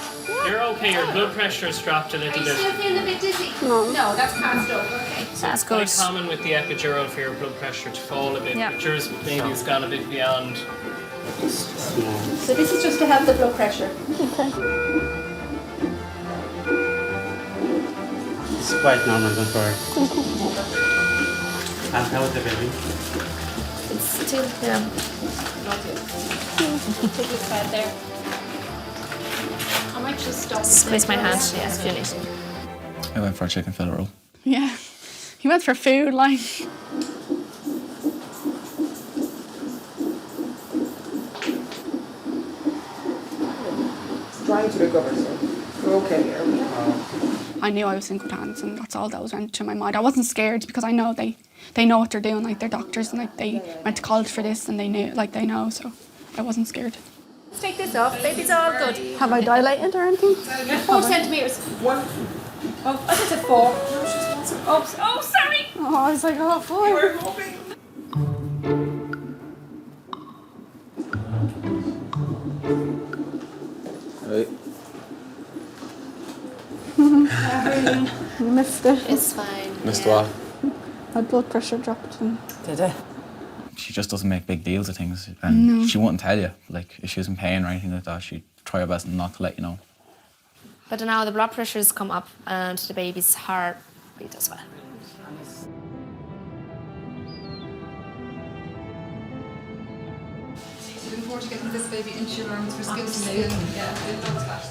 You're okay, your blood pressure's dropped a little bit. feeling a bit dizzy? No, that's passed over. Okay. It's quite common with the epidural for your blood pressure to fall a bit, but yours maybe has gone a bit beyond. So this is just to help the blood pressure. Okay. It's quite normal, don't worry. And how is the baby? It's still, not yet. Take this side there. I might just stop. Squeeze my hand, yeah, if you need. I went for a chicken fillet roll. Yeah. He went for food, like. Trying to recover, so we're okay here. I knew I was in good hands, and that's all that was went to my mind. I wasn't scared because I know they know what they're doing. Like, they're doctors, and like they went to college for this, and they know. So I wasn't scared. Let's take this off. Baby's all good. Have I dilated or anything? 4 centimeters. 1. Oh, I just said 4. No, she's not. Oh, sorry. Oh, I was like, oh, 4. You were hoping. Hey. You missed it. It's fine. Missed what? My blood pressure dropped. And Did it? She just doesn't make big deals of things, and she wouldn't tell you. Like, if she was in pain or anything like that, she'd try her best not to let you know. But now the blood pressure's come up and the baby's heart rate as well. Looking forward to getting this baby into your arms for skin to skin. Yeah, it looks fast.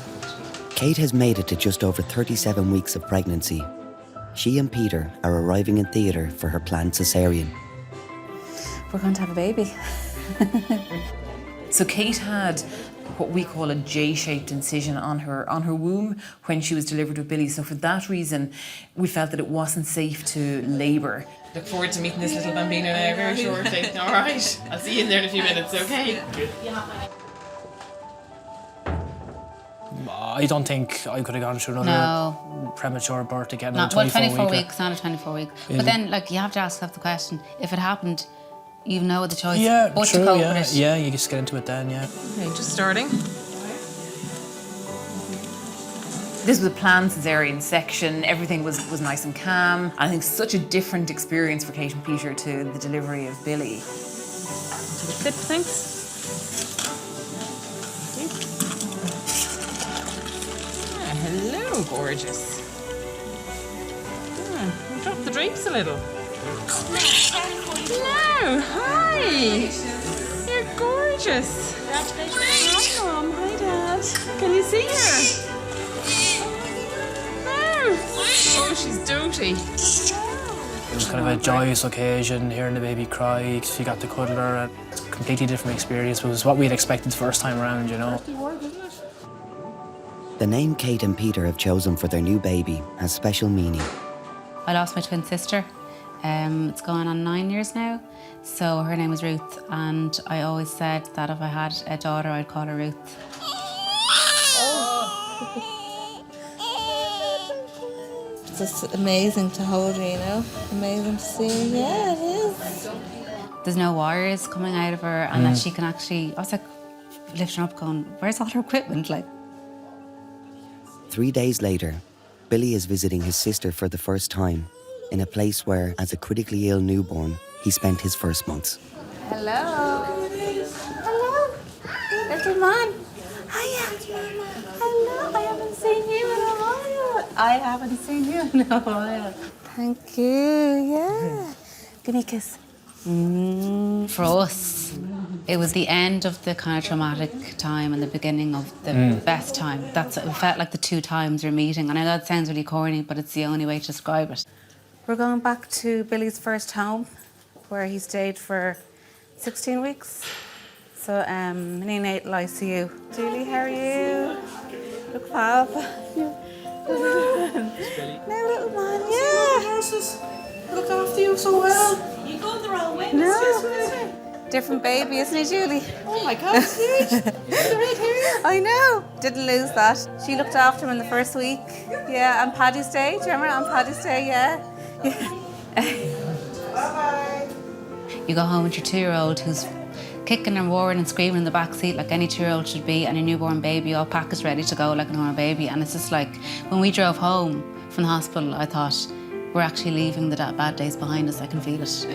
Kate has made it to just over 37 weeks of pregnancy. She and Peter are arriving in theatre for her planned cesarean. We're going to have a baby. So Kate had what we call a J-shaped incision on her womb when she was delivered with Billy. So for that reason, we felt that it wasn't safe to labour. Look forward to meeting this little bambino now very shortly. All right, I'll see you in there in a few minutes, okay? I don't think I could have gone through another premature birth again. Not, well, 24 weeks, not a 24 week. But then, like, you have to ask yourself the question, if it happened, you know the choice, but to cope with it. Yeah, you just get into it then, yeah. Okay, just starting. This was a planned cesarean section. Everything was nice and calm. I think such a different experience for Kate and Peter to the delivery of Billy. To the clip, thanks. Hello, gorgeous. Drop the drapes a little. Hello, hi. You're gorgeous. Hi, Mom. Hi, Dad. Can you see her? Oh, she's doty. It was kind of a joyous occasion, hearing the baby cry. She got to cuddle her. It's a completely different experience. It was what we had expected the first time around, you know. The name Kate and Peter have chosen for their new baby has special meaning. I lost my twin sister. It's going on 9 years now. So her name was Ruth, and I always said that if I had a daughter, I'd call her Ruth. It's just amazing to hold her, you know? Amazing to see. Yeah, it is. There's no wires coming out of her, and that she can actually, I was like lifting her up going, where's all her equipment? Like, 3 days later, Billy is visiting his sister for the first time in a place where, as a critically ill newborn, he spent his first months. Hello. Hello. Little man. Hiya. Hello. I haven't seen you in a while. I haven't seen you in a while. Thank you. Yeah. Give me a kiss. for us, it was the end of the kind of traumatic time and the beginning of the best time. It felt like the two times we're meeting. And I know it sounds really corny, but it's the only way to describe it. We're going back to Billy's first home, where he stayed for 16 weeks. So, neonatal ICU. Julie, how are you? Look, Fab. Now, little man, yeah. Look after you so well. You go the wrong way. No. Different baby, isn't he, Julie? Oh my God, huge. The red hair. I know. Didn't lose that. She looked after him in the first week. Yeah, on Paddy's Day. Do you remember on Paddy's Day? Yeah. Bye-bye. You go home with your 2-year-old who's kicking and roaring and screaming in the back seat like any 2-year-old should be, and a newborn baby all packaged ready to go like a normal baby. And it's just like, when we drove home from the hospital, I thought, we're actually leaving the bad days behind us. I can feel it.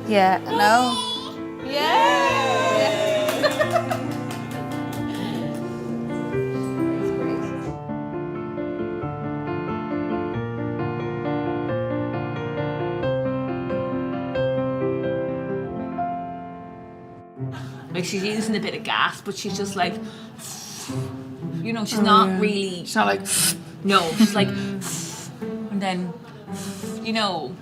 Yeah, I know. Yeah. Like she's using a bit of gas, but she's just like, you know, she's not really. She's not like. No, she's like, and then, you know.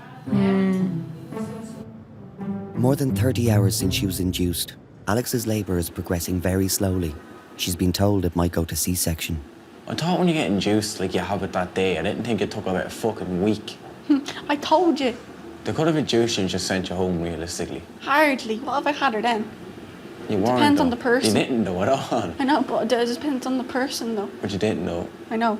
More than 30 hours since she was induced, Alex's labour is progressing very slowly. She's been told it might go to C-section. I thought when you get induced, like you have it that day, I didn't think it took about a fucking week. I told you. They could have induced you and just sent you home, realistically. Hardly. What if I had her then? You weren't. Depends on though. the person. You didn't know at all. I know, but it depends on the person, though. But you didn't know. I know.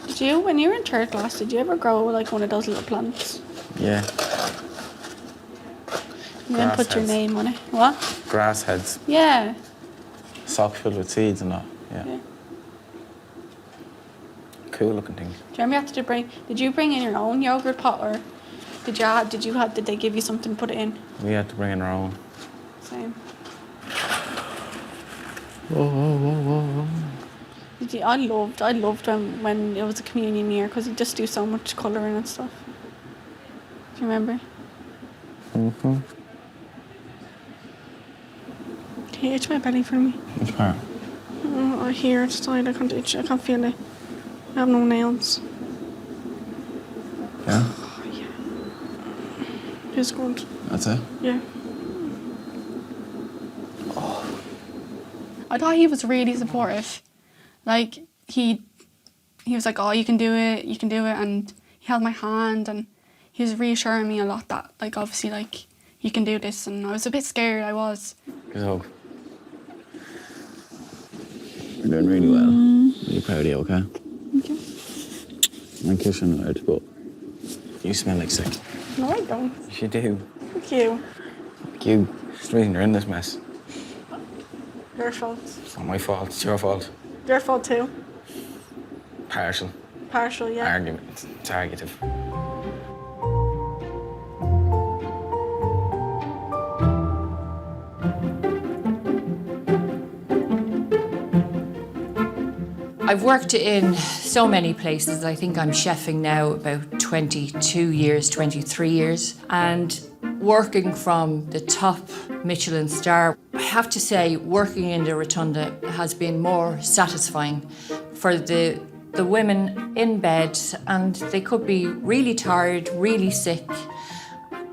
Did you, when you were in third class, did you ever grow like one of those little plants? Yeah. You then put your name on it. What? Grass heads. Yeah. Sock filled with seeds and that. Yeah. Cool looking thing. Do you remember you had to did you bring in your own yogurt pot, or did they give you something to put it in? We had to bring in our own. Same. Whoa. I loved when it was a communion year, because you just do so much colouring and stuff. Do you remember? Mm-hmm. Can you itch my belly for me? Which part? Oh, I hear it's tight. I can't itch. I can't feel it. I have no nails. Yeah? Oh, yeah. It's good. That's it? Yeah. I thought he was really supportive. Like, he was like, oh, you can do it, and he held my hand, and he was reassuring me a lot that, like, obviously, like, you can do this, and I was a bit scared, I was. Good hug. You're doing really well. Really proud of you, okay? Thank you. I'm kissing hard, but you smell like sick. No, I don't. You do. Thank you. Fuck you. It's the reason you're in this mess. Your fault. It's not my fault, it's your fault. Your fault too. Partial. Partial, yeah. Argument. It's arguative. I've worked in so many places. I think I'm chefing now about 22 years, 23 years. And working from the top Michelin star, I have to say working in the Rotunda has been more satisfying for the women in bed, and they could be really tired, really sick.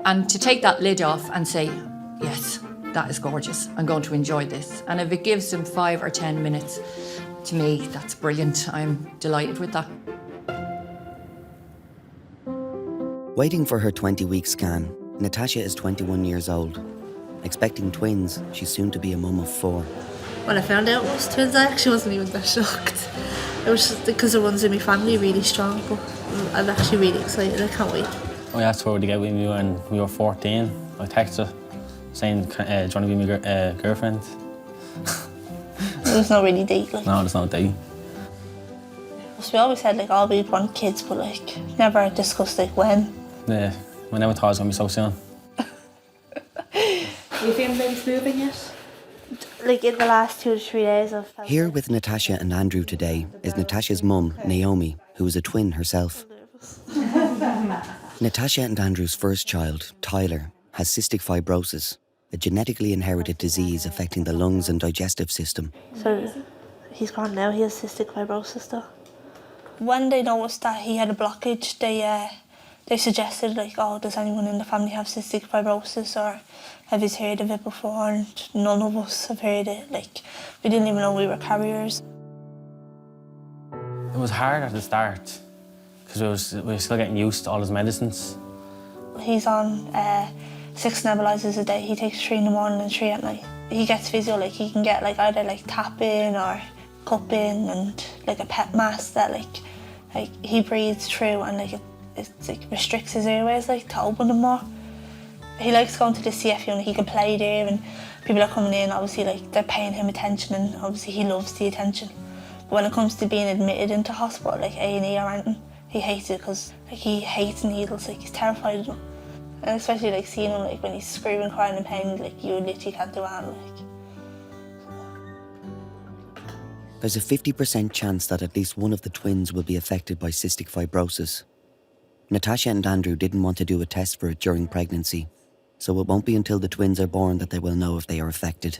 And to take that lid off and say, yes, that is gorgeous, I'm going to enjoy this. And if it gives them 5 or 10 minutes, to me, that's brilliant. I'm delighted with that. Waiting for her 20-week scan, Natasha is 21 years old. Expecting twins, she's soon to be a mum of 4. When I found out it was twins, I actually wasn't even that shocked. It was just because the ones in my family are really strong, but I'm actually really excited. I can't wait. I asked her to get with me when we were 14. I texted her saying, do you want to be my girlfriend? There's no really date, like. No, there's no date. So we always said, like, oh, we'd want kids, but, like, never discussed, like, when. Yeah, I never thought it was going to be so soon. Are you feeling baby's moving yet? Like, in the last 2 to 3 days, I've felt... Here with Natasha and Andrew today is Natasha's mum, Naomi, who is a twin herself. Natasha and Andrew's first child, Tyler, has cystic fibrosis, a genetically inherited disease affecting the lungs and digestive system. So he's gone now, he has cystic fibrosis though. When they noticed that he had a blockage, they suggested, like, oh, does anyone in the family have cystic fibrosis, or have you heard of it before? And none of us have heard it. Like, we didn't even know we were carriers. It was hard at the start because we were still getting used to all his medicines. He's on 6 nebulizers a day. He takes 3 in the morning and 3 at night. He gets physio, like he can get like either like tapping or cupping and like a pep mask that like he breathes through, and like it like restricts his airways like to open them more. He likes going to the CF unit. He can play there, and people are coming in, obviously like they're paying him attention, and obviously he loves the attention. But when it comes to being admitted into hospital, like A&E or anything, he hates it because like he hates needles, like he's terrified of them. And especially like seeing him like when he's screaming, crying in pain, like you literally can't do anything. There's a 50% chance that at least one of the twins will be affected by cystic fibrosis. Natasha and Andrew didn't want to do a test for it during pregnancy, so it won't be until the twins are born that they will know if they are affected.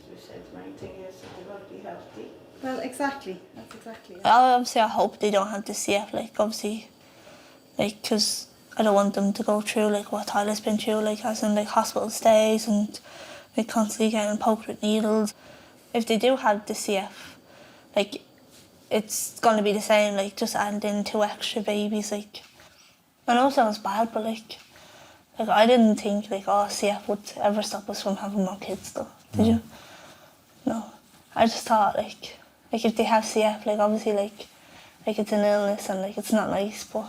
Well, exactly. That's exactly it. Obviously, I hope they don't have the CF, like, obviously, like, because I don't want them to go through, like, what Tyler's been through, like, as in, like, hospital stays and, like, constantly getting poked with needles. If they do have the CF, like, it's going to be the same, like, just adding in 2 extra babies, like. I know it sounds bad, but, like I didn't think, like, oh, CF would ever stop us from having more kids, though. Did you? No. I just thought, like if they have CF, like, obviously, like it's an illness and, like, it's not nice, but,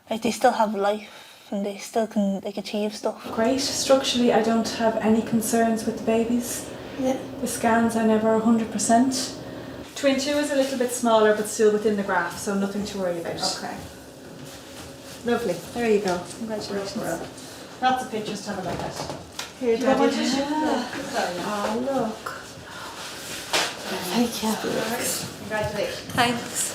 like, they still have life and they still can, like, achieve stuff. Great. Structurally, I don't have any concerns with the babies. Yeah. The scans are never 100%. Twin 2 is a little bit smaller, but still within the graph, so nothing to worry about. Okay. Lovely. There you go. Congratulations. Lots of pictures to have a look at. Here, Do you want Daddy. Oh, look. Thank you. Congratulations. Thanks.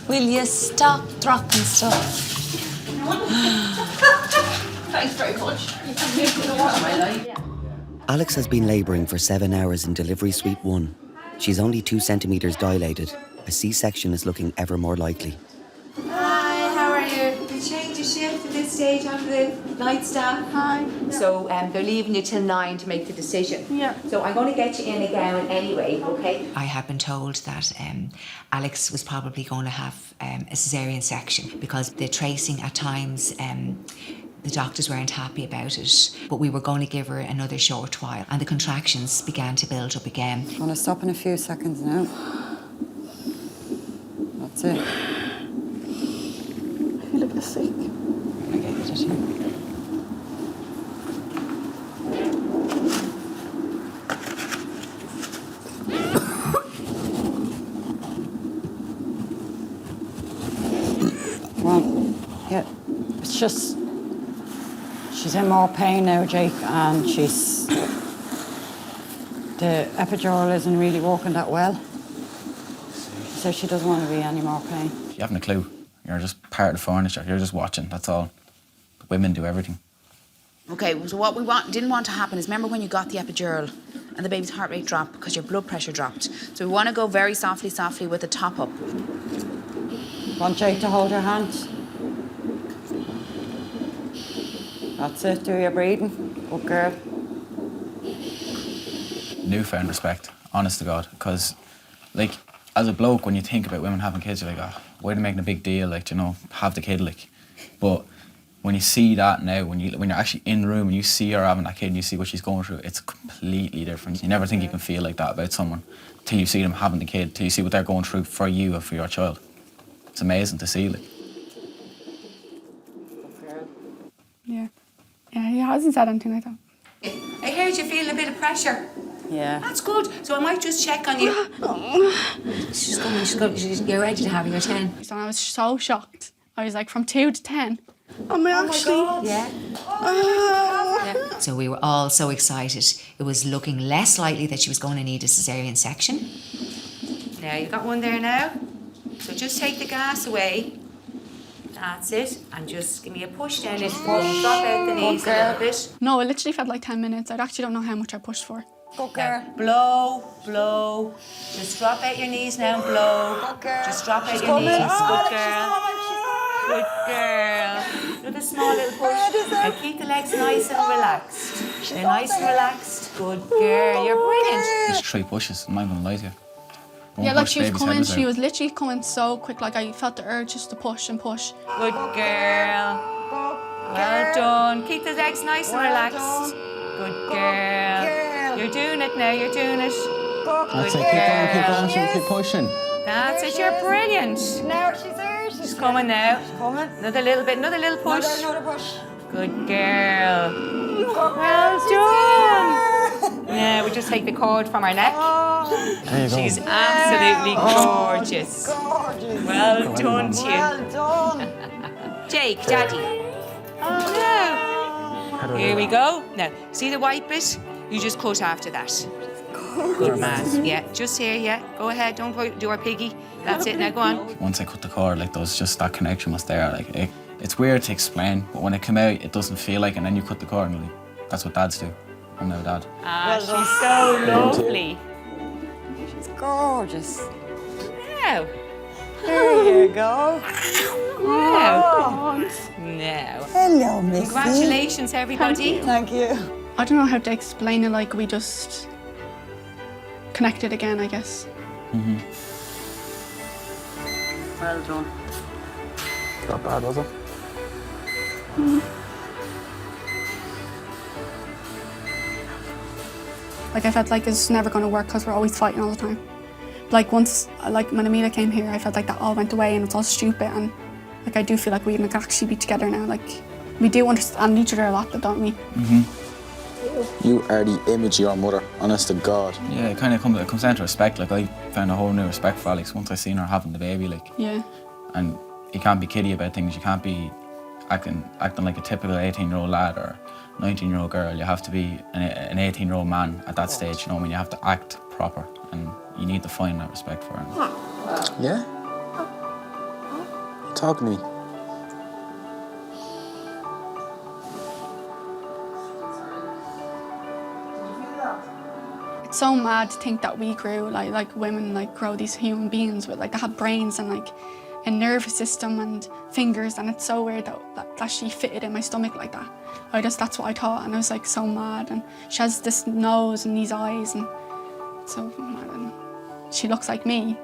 Will you stop dropping stuff? Thanks very much. Alex has been labouring for 7 hours in delivery suite 1. She's only 2 centimetres dilated. A C-section is looking ever more likely. Hi, how are you? We changed your shift at this stage on the night staff. Hi. So they're leaving you till 9 to make the decision. Yeah. So I'm going to get you in a gown anyway, okay? I had been told that Alex was probably going to have a caesarean section because the tracing at times, the doctors weren't happy about it, but we were going to give her another short while, and the contractions began to build up again. I'm going to stop in a few seconds now. That's it. I feel a bit sick. I get you tissue. Come on. Yeah. It's just... She's in more pain now, Jake, and the epidural isn't really working that well. So she doesn't want to be any more pain. You haven't a clue. You're just part of the furniture. You're just watching, that's all. The women do everything. Okay, so what we didn't want to happen is, remember when you got the epidural and the baby's heart rate dropped because your blood pressure dropped. So we want to go very softly with the top up. Want Jake to hold your hand? That's it, do your breathing. Good girl. Newfound respect, honest to God, because, like, as a bloke, when you think about women having kids, you're like, oh, why are they making a big deal, like, you know, have the kid, like. But when you see that now, when you're actually in the room and you see her having that kid and you see what she's going through, it's completely different. You never think you can feel like that about someone till you see them having the kid, till you see what they're going through for you or for your child. It's amazing to see, like. Yeah. Yeah, he hasn't said anything like that. I heard you feeling a bit of pressure. Yeah. That's good. So I might just check on you. She's you're ready to have your 10. So I was so shocked. I was like, from 2 to 10. Am I actually? Yeah. So we were all so excited. It was looking less likely that she was going to need a caesarean section. Now you've got one there now. So just take the gas away. That's it. And just give me a push down it. Drop out the knees a little bit. No, it literally felt like 10 minutes. I actually don't know how much I pushed for. Good girl. Blow, blow. Just drop out your knees now and blow. Good girl. Just drop out your knees. Good girl. Good girl. Do the small little push. Now keep the legs nice and relaxed. They're nice and relaxed. Good girl. You're brilliant. Just 3 pushes, I'm not going to lie to you. Don't Yeah, like push she was baby's coming, head she out. was literally coming so quick, like I felt the urge just to push and push. Good girl. Well done. Keep the legs nice and relaxed. Good girl. You're doing it now, you're doing it. That's Good it, keep going, keep girl. going, keep pushing. That's it, you're brilliant. Now she's there. She's coming now. She's coming. Another little bit, another little push. Another push. Good girl. Well done. Now we just take the cord from her neck. There you go. She's absolutely gorgeous. Gorgeous. Well done to you. Well done. Jake, Daddy. No. Here we go. Now, see the white bit? You just cut after that. Good man. Yeah, just here, yeah. Go ahead, don't do our piggy. That's it, now go on. Once I cut the cord, like, there was just that connection was there. Like, it's weird to explain, but when it came out, it doesn't feel like, and then you cut the cord, and like, that's what dads do. I'm now dad. Ah, she's so lovely. She's gorgeous. Now. There you go. Now. Now. Hello, Missy. Congratulations, everybody. Thank you. I don't know how to explain it, like we just connected again, I guess. Mm-hmm. Well done. Not bad, was it? Like I felt like it's never going to work because we're always fighting all the time. Like once, like when Amelia came here, I felt like that all went away and it's all stupid, and like I do feel like we can actually be together now. Like we do understand each other a lot, don't we? Mm-hmm. You are the image of your mother, honest to God. Yeah, it kind of comes down to respect. Like, I found a whole new respect for Alex once I seen her having the baby, like. Yeah. And you can't be kiddie about things. You can't be acting like a typical 18-year-old lad or 19-year-old girl. You have to be an 18-year-old man at that stage, you know what I mean? You have to act proper, and you need to find that respect for her. Yeah? Talking to me. It's so mad to think that we grew, like women like grow these human beings with, like, they have brains and like a nervous system and fingers, and it's so weird that she fitted in my stomach like that. That's what I thought, and I was like so mad. And she has this nose and these eyes, and so mad. And she looks like me.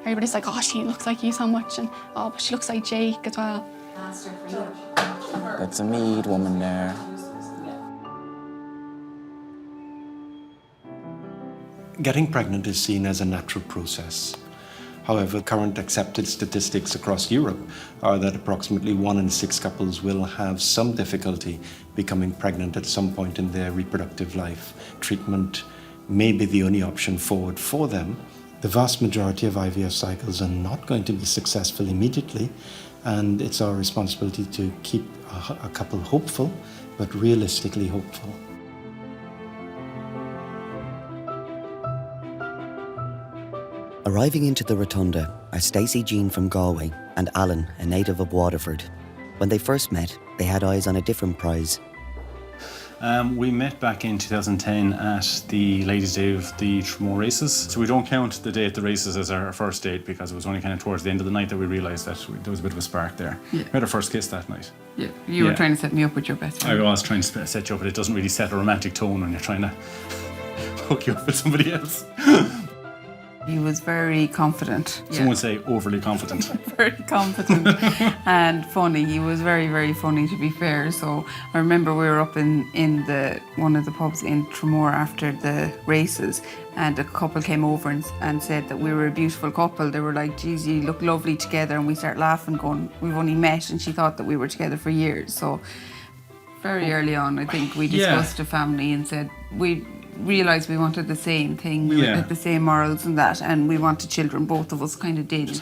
Everybody's like, oh, she looks like you so much, and oh, but she looks like Jake as well. That's a mead woman there. Getting pregnant is seen as a natural process. However, current accepted statistics across Europe are that approximately 1 in 6 couples will have some difficulty becoming pregnant at some point in their reproductive life. Treatment may be the only option forward for them. The vast majority of IVF cycles are not going to be successful immediately, and it's our responsibility to keep a couple hopeful, but realistically hopeful. Arriving into the Rotunda are Stacy Jean from Galway and Alan, a native of Waterford. When they first met, they had eyes on a different prize. We met back in 2010 at the Ladies' Day of the Tremor races. So we don't count the day at the races as our first date because it was only kind of towards the end of the night that we realised that there was a bit of a spark there. Yeah. We had our first kiss that night. Yeah, you were trying to set me up with your best friend. I was trying to set you up, but it doesn't really set a romantic tone when you're trying to hook you up with somebody else. He was very confident. Some would say overly confident. Very confident and funny. He was very, very funny, to be fair. So I remember we were up in one of the pubs in Tremor after the races, and a couple came over and said that we were a beautiful couple. They were like, geez, you look lovely together. And we started laughing, going, we've only met, and she thought that we were together for years. So very early on, I think we discussed a family and said we realised we wanted the same thing, we had the same morals and that, and we wanted children, both of us kind of did.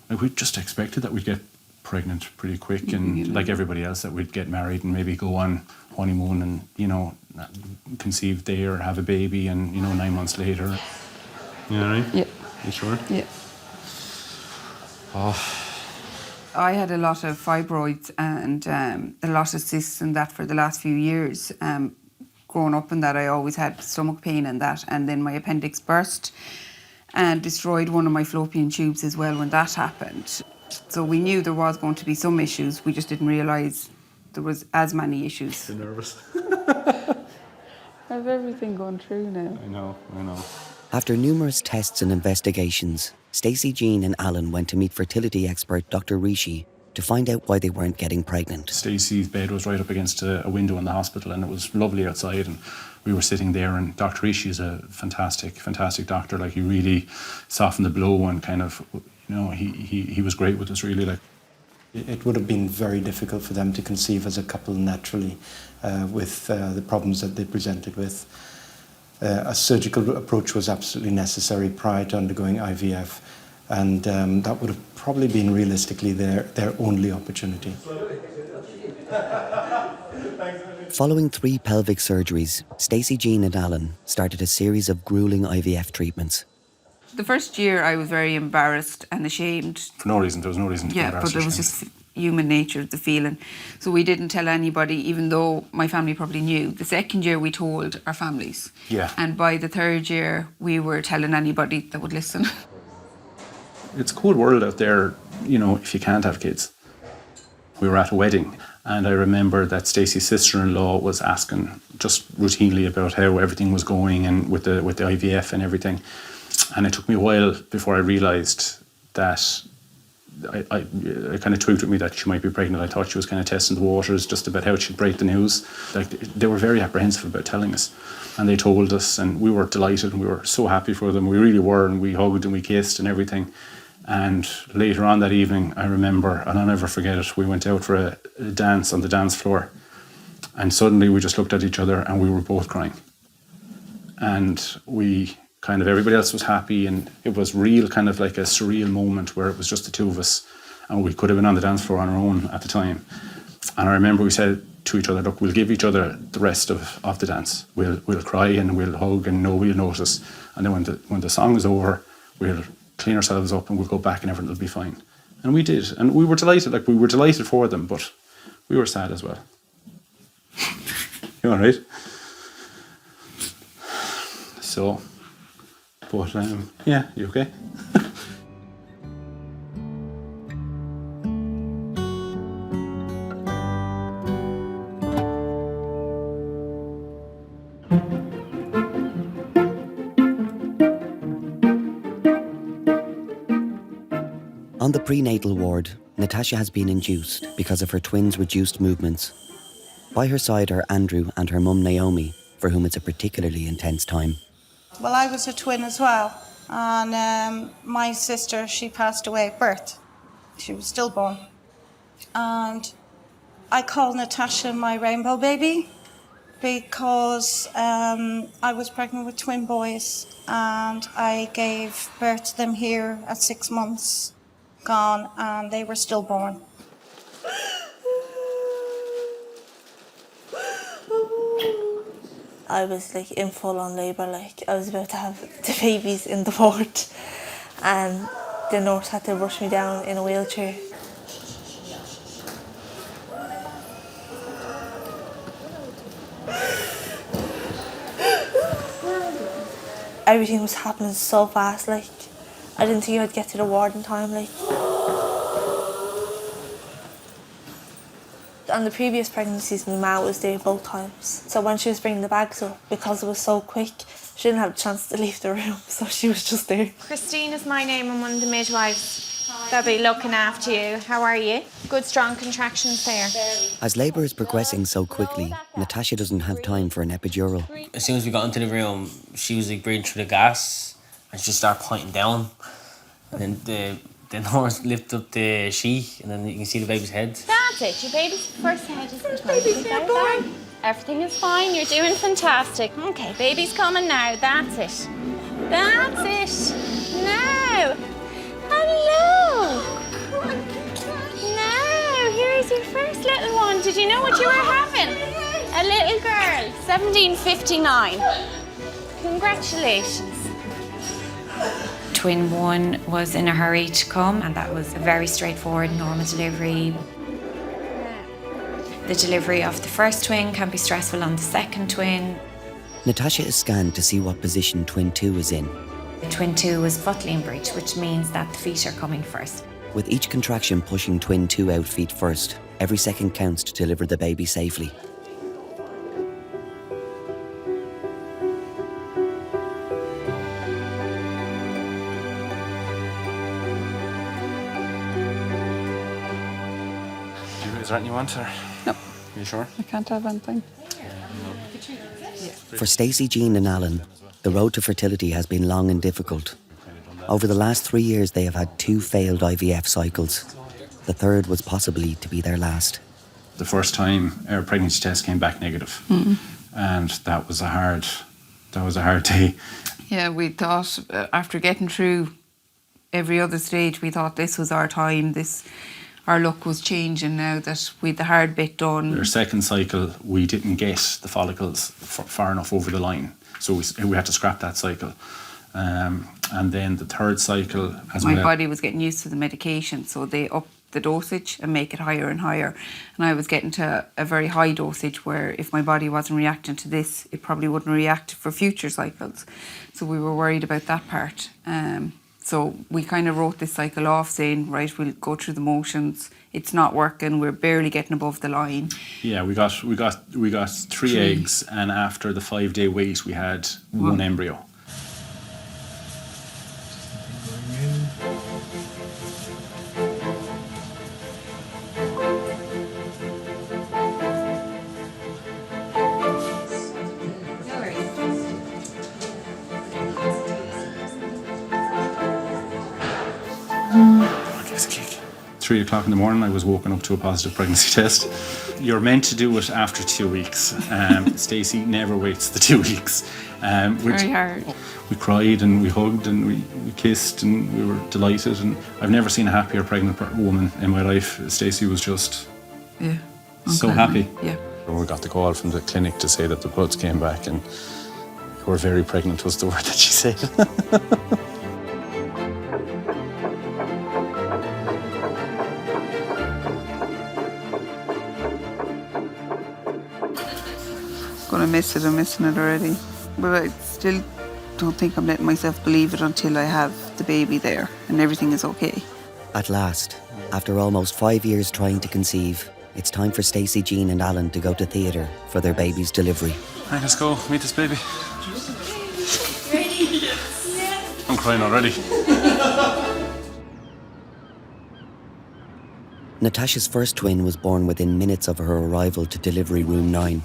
We just expected that we'd get pregnant pretty quick, and like everybody else, that we'd get married and maybe go on honeymoon and, you know, conceive there, have a baby, and, you know, 9 months later. You all right? Yeah. You sure? Yeah. Oh. I had a lot of fibroids and a lot of cysts and that for the last few years. Growing up in that, I always had stomach pain and that, and then my appendix burst and destroyed one of my fallopian tubes as well when that happened. So we knew there was going to be some issues, we just didn't realise there was as many issues. You're nervous. How's everything going through now? I know. After numerous tests and investigations, Stacy, Jean and Alan went to meet fertility expert Dr. Reese to find out why they weren't getting pregnant. Stacey's bed was right up against a window in the hospital, and it was lovely outside, and we were sitting there, and Dr. Reese is a fantastic doctor. Like, he really softened the blow, and kind of, he was great with us, really. Like, it would have been very difficult for them to conceive as a couple naturally with the problems that they presented with. A surgical approach was absolutely necessary prior to undergoing IVF, and that would have probably been realistically their only opportunity. Following 3 pelvic surgeries, Stacy, Jean and Alan started a series of gruelling IVF treatments. The first year I was very embarrassed and ashamed. For no reason, there was no reason to be embarrassed. Yeah, but there was just human nature, the feeling. So we didn't tell anybody, even though my family probably knew. The second year we told our families. Yeah. And by the third year we were telling anybody that would listen. It's a cool world out there, if you can't have kids. We were at a wedding, and I remember that Stacey's sister-in-law was asking just routinely about how everything was going and with the IVF and everything. And it took me a while before I realised that I kind of tweaked with me that she might be pregnant. I thought she was kind of testing the waters just about how she'd break the news. Like, they were very apprehensive about telling us. And they told us, and we were delighted, and we were so happy for them. We really were, and we hugged and we kissed and everything. And later on that evening, I remember, and I'll never forget it, we went out for a dance on the dance floor. And suddenly we just looked at each other and we were both crying. And everybody else was happy, and it was real kind of like a surreal moment where it was just the two of us, and we could have been on the dance floor on our own at the time. And I remember we said to each other, look, we'll give each other the rest of the dance. We'll cry and we'll hug and nobody will notice. And then when the song is over, we'll clean ourselves up and we'll go back and everything will be fine. And we did. And we were delighted. Like, we were delighted for them, but we were sad as well. You all right? So, but yeah, you okay? On the prenatal ward, Natasha has been induced because of her twins' reduced movements. By her side are Andrew and her mum Naomi, for whom it's a particularly intense time. Well, I was a twin as well, and my sister, she passed away at birth. She was stillborn. And I called Natasha my rainbow baby because I was pregnant with twin boys, and I gave birth to them here at 6 months gone, and they were stillborn. I was like in full on labour, like I was about to have the babies in the ward, and the nurse had to rush me down in a wheelchair. Everything was happening so fast, like I didn't think I'd get to the ward in time, like. On the previous pregnancies, my mum was there both times. So when she was bringing the bags up, because it was so quick, she didn't have a chance to leave the room, so she was just there. Christine is my name. I'm one of the midwives. They'll be looking after you. How are you? Good strong contractions there. As labour is progressing so quickly, Natasha doesn't have time for an epidural. As soon as we got into the room, she was like breathing through the gas, and she just started pointing down. And then the nurse lifted up the sheet, and then you can see the baby's head. That's it. Your baby's first head is the baby's born. Everything is fine. You're doing fantastic. Okay, baby's coming now. That's it. That's it. Now. Hello. Now, here's your first little one. Did you know what you were having? A little girl. 1759. Congratulations. Twin 1 was in a hurry to come, and that was a very straightforward, normal delivery. The delivery of the first twin can be stressful on the second twin. Natasha is scanned to see what position twin 2 is in. Twin 2 is Fetal breach, which means that the feet are coming first. With each contraction pushing twin 2 out feet first, every second counts to deliver the baby safely. Is there anything you want, or? No. Are you sure? I can't have anything. For Stacy, Jean and Alan, the road to fertility has been long and difficult. Over the last 3 years, they have had 2 failed IVF cycles. The third was possibly to be their last. The first time our pregnancy test came back negative, and that was a hard day. Yeah, we thought after getting through every other stage, we thought this was our time. Our luck was changing now that we'd the hard bit done. Our second cycle, we didn't get the follicles far enough over the line, so we had to scrap that cycle. And then the third cycle, as my body was getting used to the medication, so they upped the dosage and make it higher and higher. And I was getting to a very high dosage where if my body wasn't reacting to this, it probably wouldn't react for future cycles. So we were worried about that part. So we kind of wrote this cycle off, saying, right, we'll go through the motions. It's not working. We're barely getting above the line. Yeah, we got 3 eggs, and after the 5-day wait, we had 1 embryo. Give us a kick. 3 o'clock in the morning, I was woken up to a positive pregnancy test. You're meant to do it after 2 weeks. Stacy never waits the 2 weeks. Very hard. We cried and we hugged and we kissed and we were delighted. And I've never seen a happier pregnant woman in my life. Stacy was just so happy. Yeah. We got the call from the clinic to say that the bloods came back, and "You're very pregnant" was the word that she said. Gonna miss it. I'm missing it already. But I still don't think I'm letting myself believe it until I have the baby there and everything is okay. At last, after almost 5 years trying to conceive, it's time for Stacy, Jean and Alan to go to theatre for their baby's delivery. Right, let's go meet this baby. I'm crying already. Natasha's first twin was born within minutes of her arrival to delivery room 9.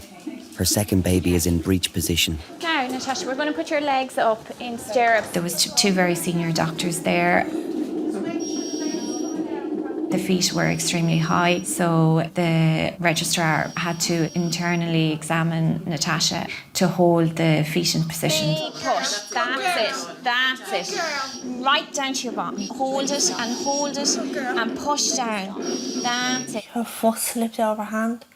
Her second baby is in breech position. Now, Natasha, we're going to put your legs up in stirrups. There was 2 very senior doctors there. The feet were extremely high, so the registrar had to internally examine Natasha to hold the feet in position. Big push. That's it. Right down to your bottom. Hold it and push down. That's it. Her foot slipped out of her hand,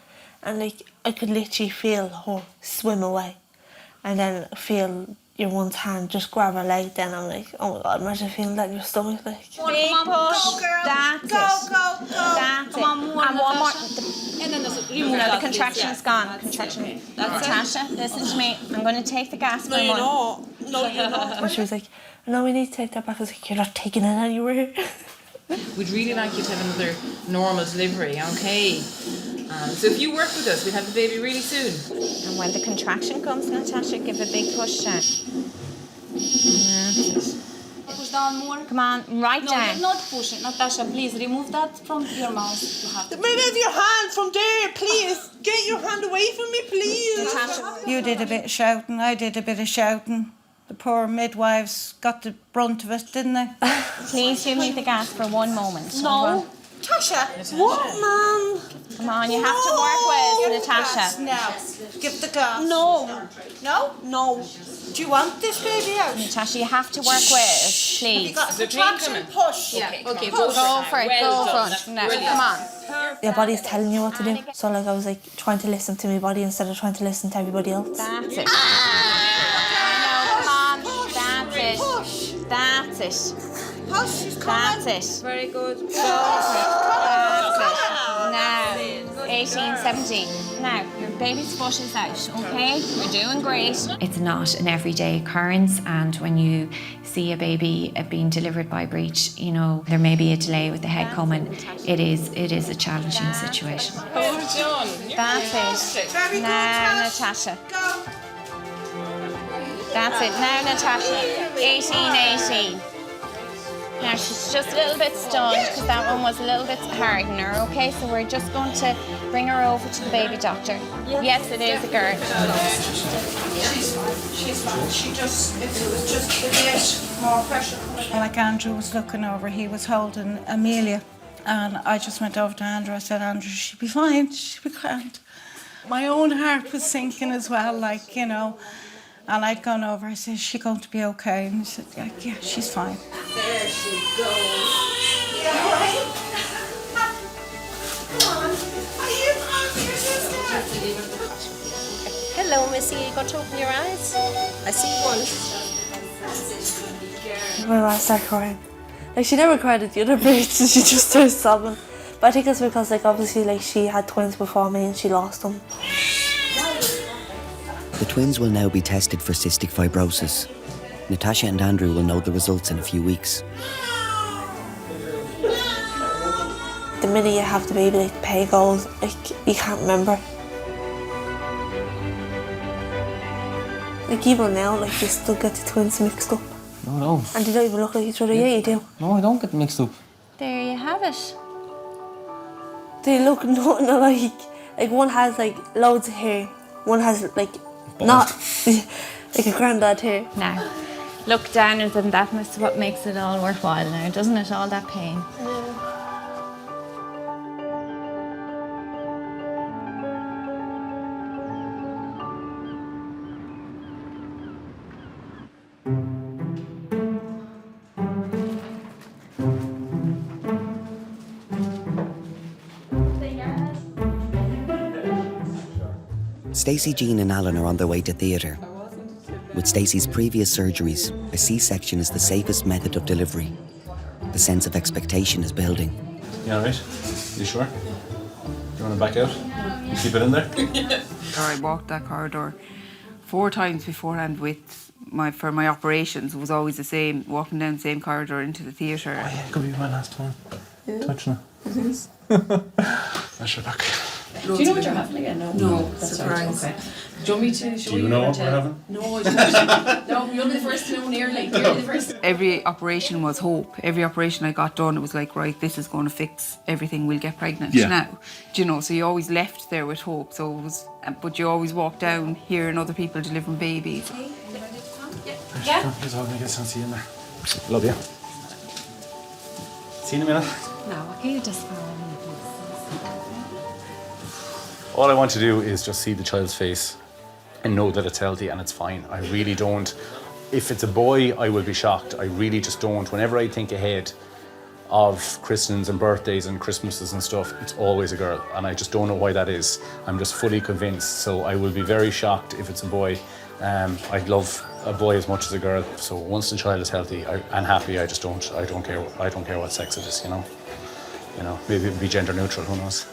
and I could literally feel her swim away, and then feel your one's hand just grab her leg. Then I'm like, oh my God, imagine feeling that in your stomach. Like, big push. Go, girl. That's it. Go. That's Come it. on, more. And one more. And then there's The contraction's gone. Contraction. Natasha, listen to me. I'm going to take the gas. No, you're not. And she was like, no, we need to take that back. I was like, you're not taking it anywhere. We'd really like you to have another normal delivery, okay? So if you work with us, we'd have the baby really soon. And when the contraction comes, Natasha, give a big push down. Push down more. Come on, right no, down. No, not push it. Natasha, please remove that from your mouth. You have to. Remove your hand from there, please. Get your hand away from me, please. Natasha. You did a bit of shouting, I did a bit of shouting. The poor midwives got the brunt of it, didn't they? Please give me the gas for one moment. No. Tasha, what, man? Come on, you have to work with Natasha. Now, give the gas. No. No? Do you want this baby out? Natasha, you have to work with, please. Have you got the contraction? Push. Yeah, okay, go for it, go front. No, come on. Your body's telling you what to do. So I was trying to listen to my body instead of trying to listen to everybody else. That's it. I know, come on. That's it. That's it. Push, she's coming. That's it. Very good. That's it. Now, 18, 17. Now, your baby's foot is out, okay? You're doing great. It's not an everyday occurrence, and when you see a baby being delivered by breech, you know, there may be a delay with the head coming. It is a challenging situation. That's it. Now, Natasha. That's it. Now, Natasha. 18, 18. Now she's just a little bit stunned because that one was a little bit hard on her, okay? So we're just going to bring her over to the baby doctor. Yes, it is a girl. She's fine. She just, if it was just a bit more pressure. Like Andrew was looking over, he was holding Amelia. And I just went over to Andrew. I said, Andrew, she'll be fine. She'll be grand. My own heart was sinking as well, like, you know. And I'd gone over, I said, is she going to be okay? And he said, yeah, she's fine. There she goes. You all right? Come on. Are you your sister? Hello, Missy. You got to open your eyes? I see one. My mom started crying. Like, she never cried at the other births, she just started sobbing. But I think it's because, like, obviously, like, she had twins before me and she lost them. The twins will now be tested for cystic fibrosis. Natasha and Andrew will know the results in a few weeks. The minute you have the baby, like, the pain goes, like, you can't remember. Like, even now, like, you still get the twins mixed up. No. And they don't even look like each other. Yeah, you do. No, I don't get mixed up. There you have it. They look nothing alike. Like, one has, like, loads of hair. One has, like, not, like a granddad hair. Now, look down at them, that's what makes it all worthwhile now, doesn't it? All that pain. Stacy, Jean and Alan are on their way to theatre. With Stacy's previous surgeries, a C-section is the safest method of delivery. The sense of expectation is building. You all right? You sure? You want to back out? You keep it in there? I walked that corridor 4 times beforehand for my operations. It was always the same, walking down the same corridor into the theatre. Oh yeah, it could be my last one. Yeah. Touch now. It is. I should look. Do you know what you're having again? No, that's surprise. Right. Okay. Do you want me to show you? Do you know or what we're tell? having? No, I don't. No, you'll be the first to know nearly. You're the first. Every operation was hope. Every operation I got done, it was like, right, this is going to fix everything, we'll get pregnant now. Do you know, so you always left there with hope. So it was, but you always walk down hearing other people delivering babies. Yeah. Here's all I guess I'll see you in there. Love you. See you in a minute. No, can you just follow me, All I want to do is just see the child's face and know that it's healthy and it's fine. I really don't. If it's a boy, I will be shocked. I really just don't. Whenever I think ahead of christenings and birthdays and Christmases and stuff, it's always a girl. And I just don't know why that is. I'm just fully convinced. So I will be very shocked if it's a boy. I'd love a boy as much as a girl. So once the child is healthy and happy, I don't care what sex it is, you know. You know, maybe it'd be gender neutral, who knows?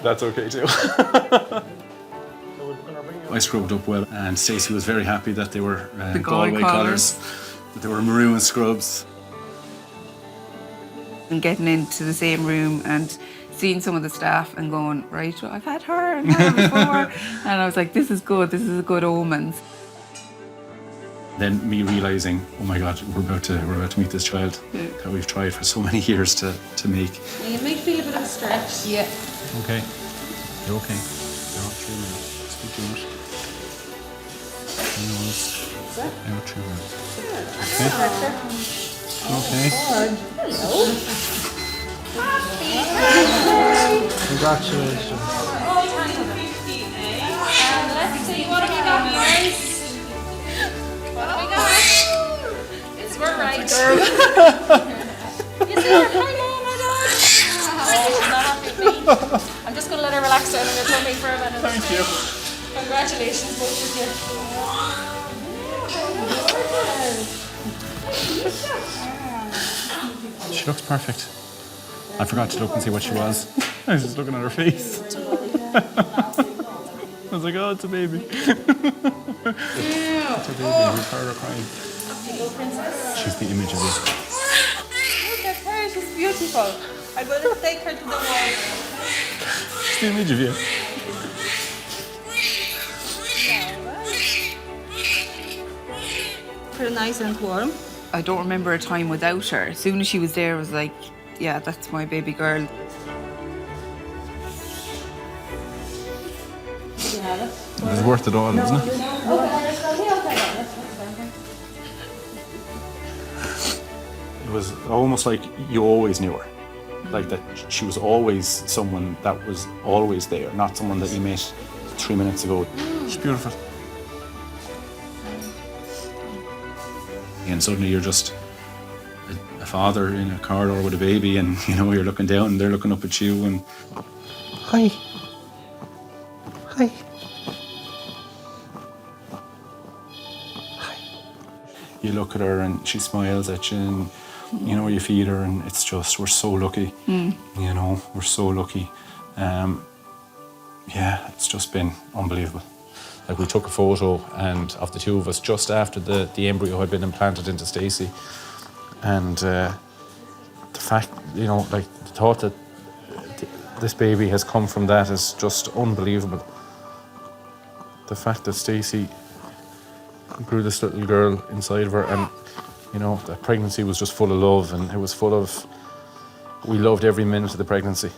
That's okay too. I scrubbed up well, and Stacy was very happy that they were The Galway colours, that they were maroon scrubs. And getting into the same room and seeing some of the staff and going, right, well, I've had her and her before. And I was like, this is good, this is a good omen. Then me realising, oh my God, we're about to meet this child that we've tried for so many years to make. You might feel a bit of a stretch. Yeah. Okay. You're okay. You're not 3 minutes. Speak too much. You're 2 minutes. Okay. Hello. Congratulations. Let's see, what have we got, guys? What have we got? It's we're right. You see her? Hi, Mom, my dad. Oh, she's not happy with me. I'm just going to let her relax down on your tummy for a minute. Thank you. Congratulations, both of you. She looks perfect. I forgot to look and see what she was. I was just looking at her face. I was like, oh, it's a baby. It's a baby. We've heard her crying. She's the image of you. Look at her, she's beautiful. I'm going to take her to the wall. She's the image of you. Pretty nice and warm. I don't remember a time without her. As soon as she was there, I was like, yeah, that's my baby girl. It was worth it all, wasn't it? It was almost like you always knew her. Like that she was always someone that was always there, not someone that you met 3 minutes ago. She's beautiful. And suddenly you're just a father in a corridor with a baby, and you know, you're looking down and they're looking up at you and hi. Hi. You look at her and she smiles at you, and you know, you feed her, and it's just, we're so lucky. You know, we're so lucky. Yeah, it's just been unbelievable. Like, we took a photo and of the two of us just after the embryo had been implanted into Stacy, and the fact, you know, like the thought that this baby has come from that is just unbelievable. The fact that Stacy grew this little girl inside of her, and you know, that pregnancy was just full of love, and it was full of, we loved every minute of the pregnancy.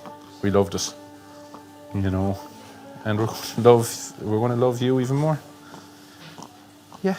We loved it, you know, and we're going to love you even more. Yeah.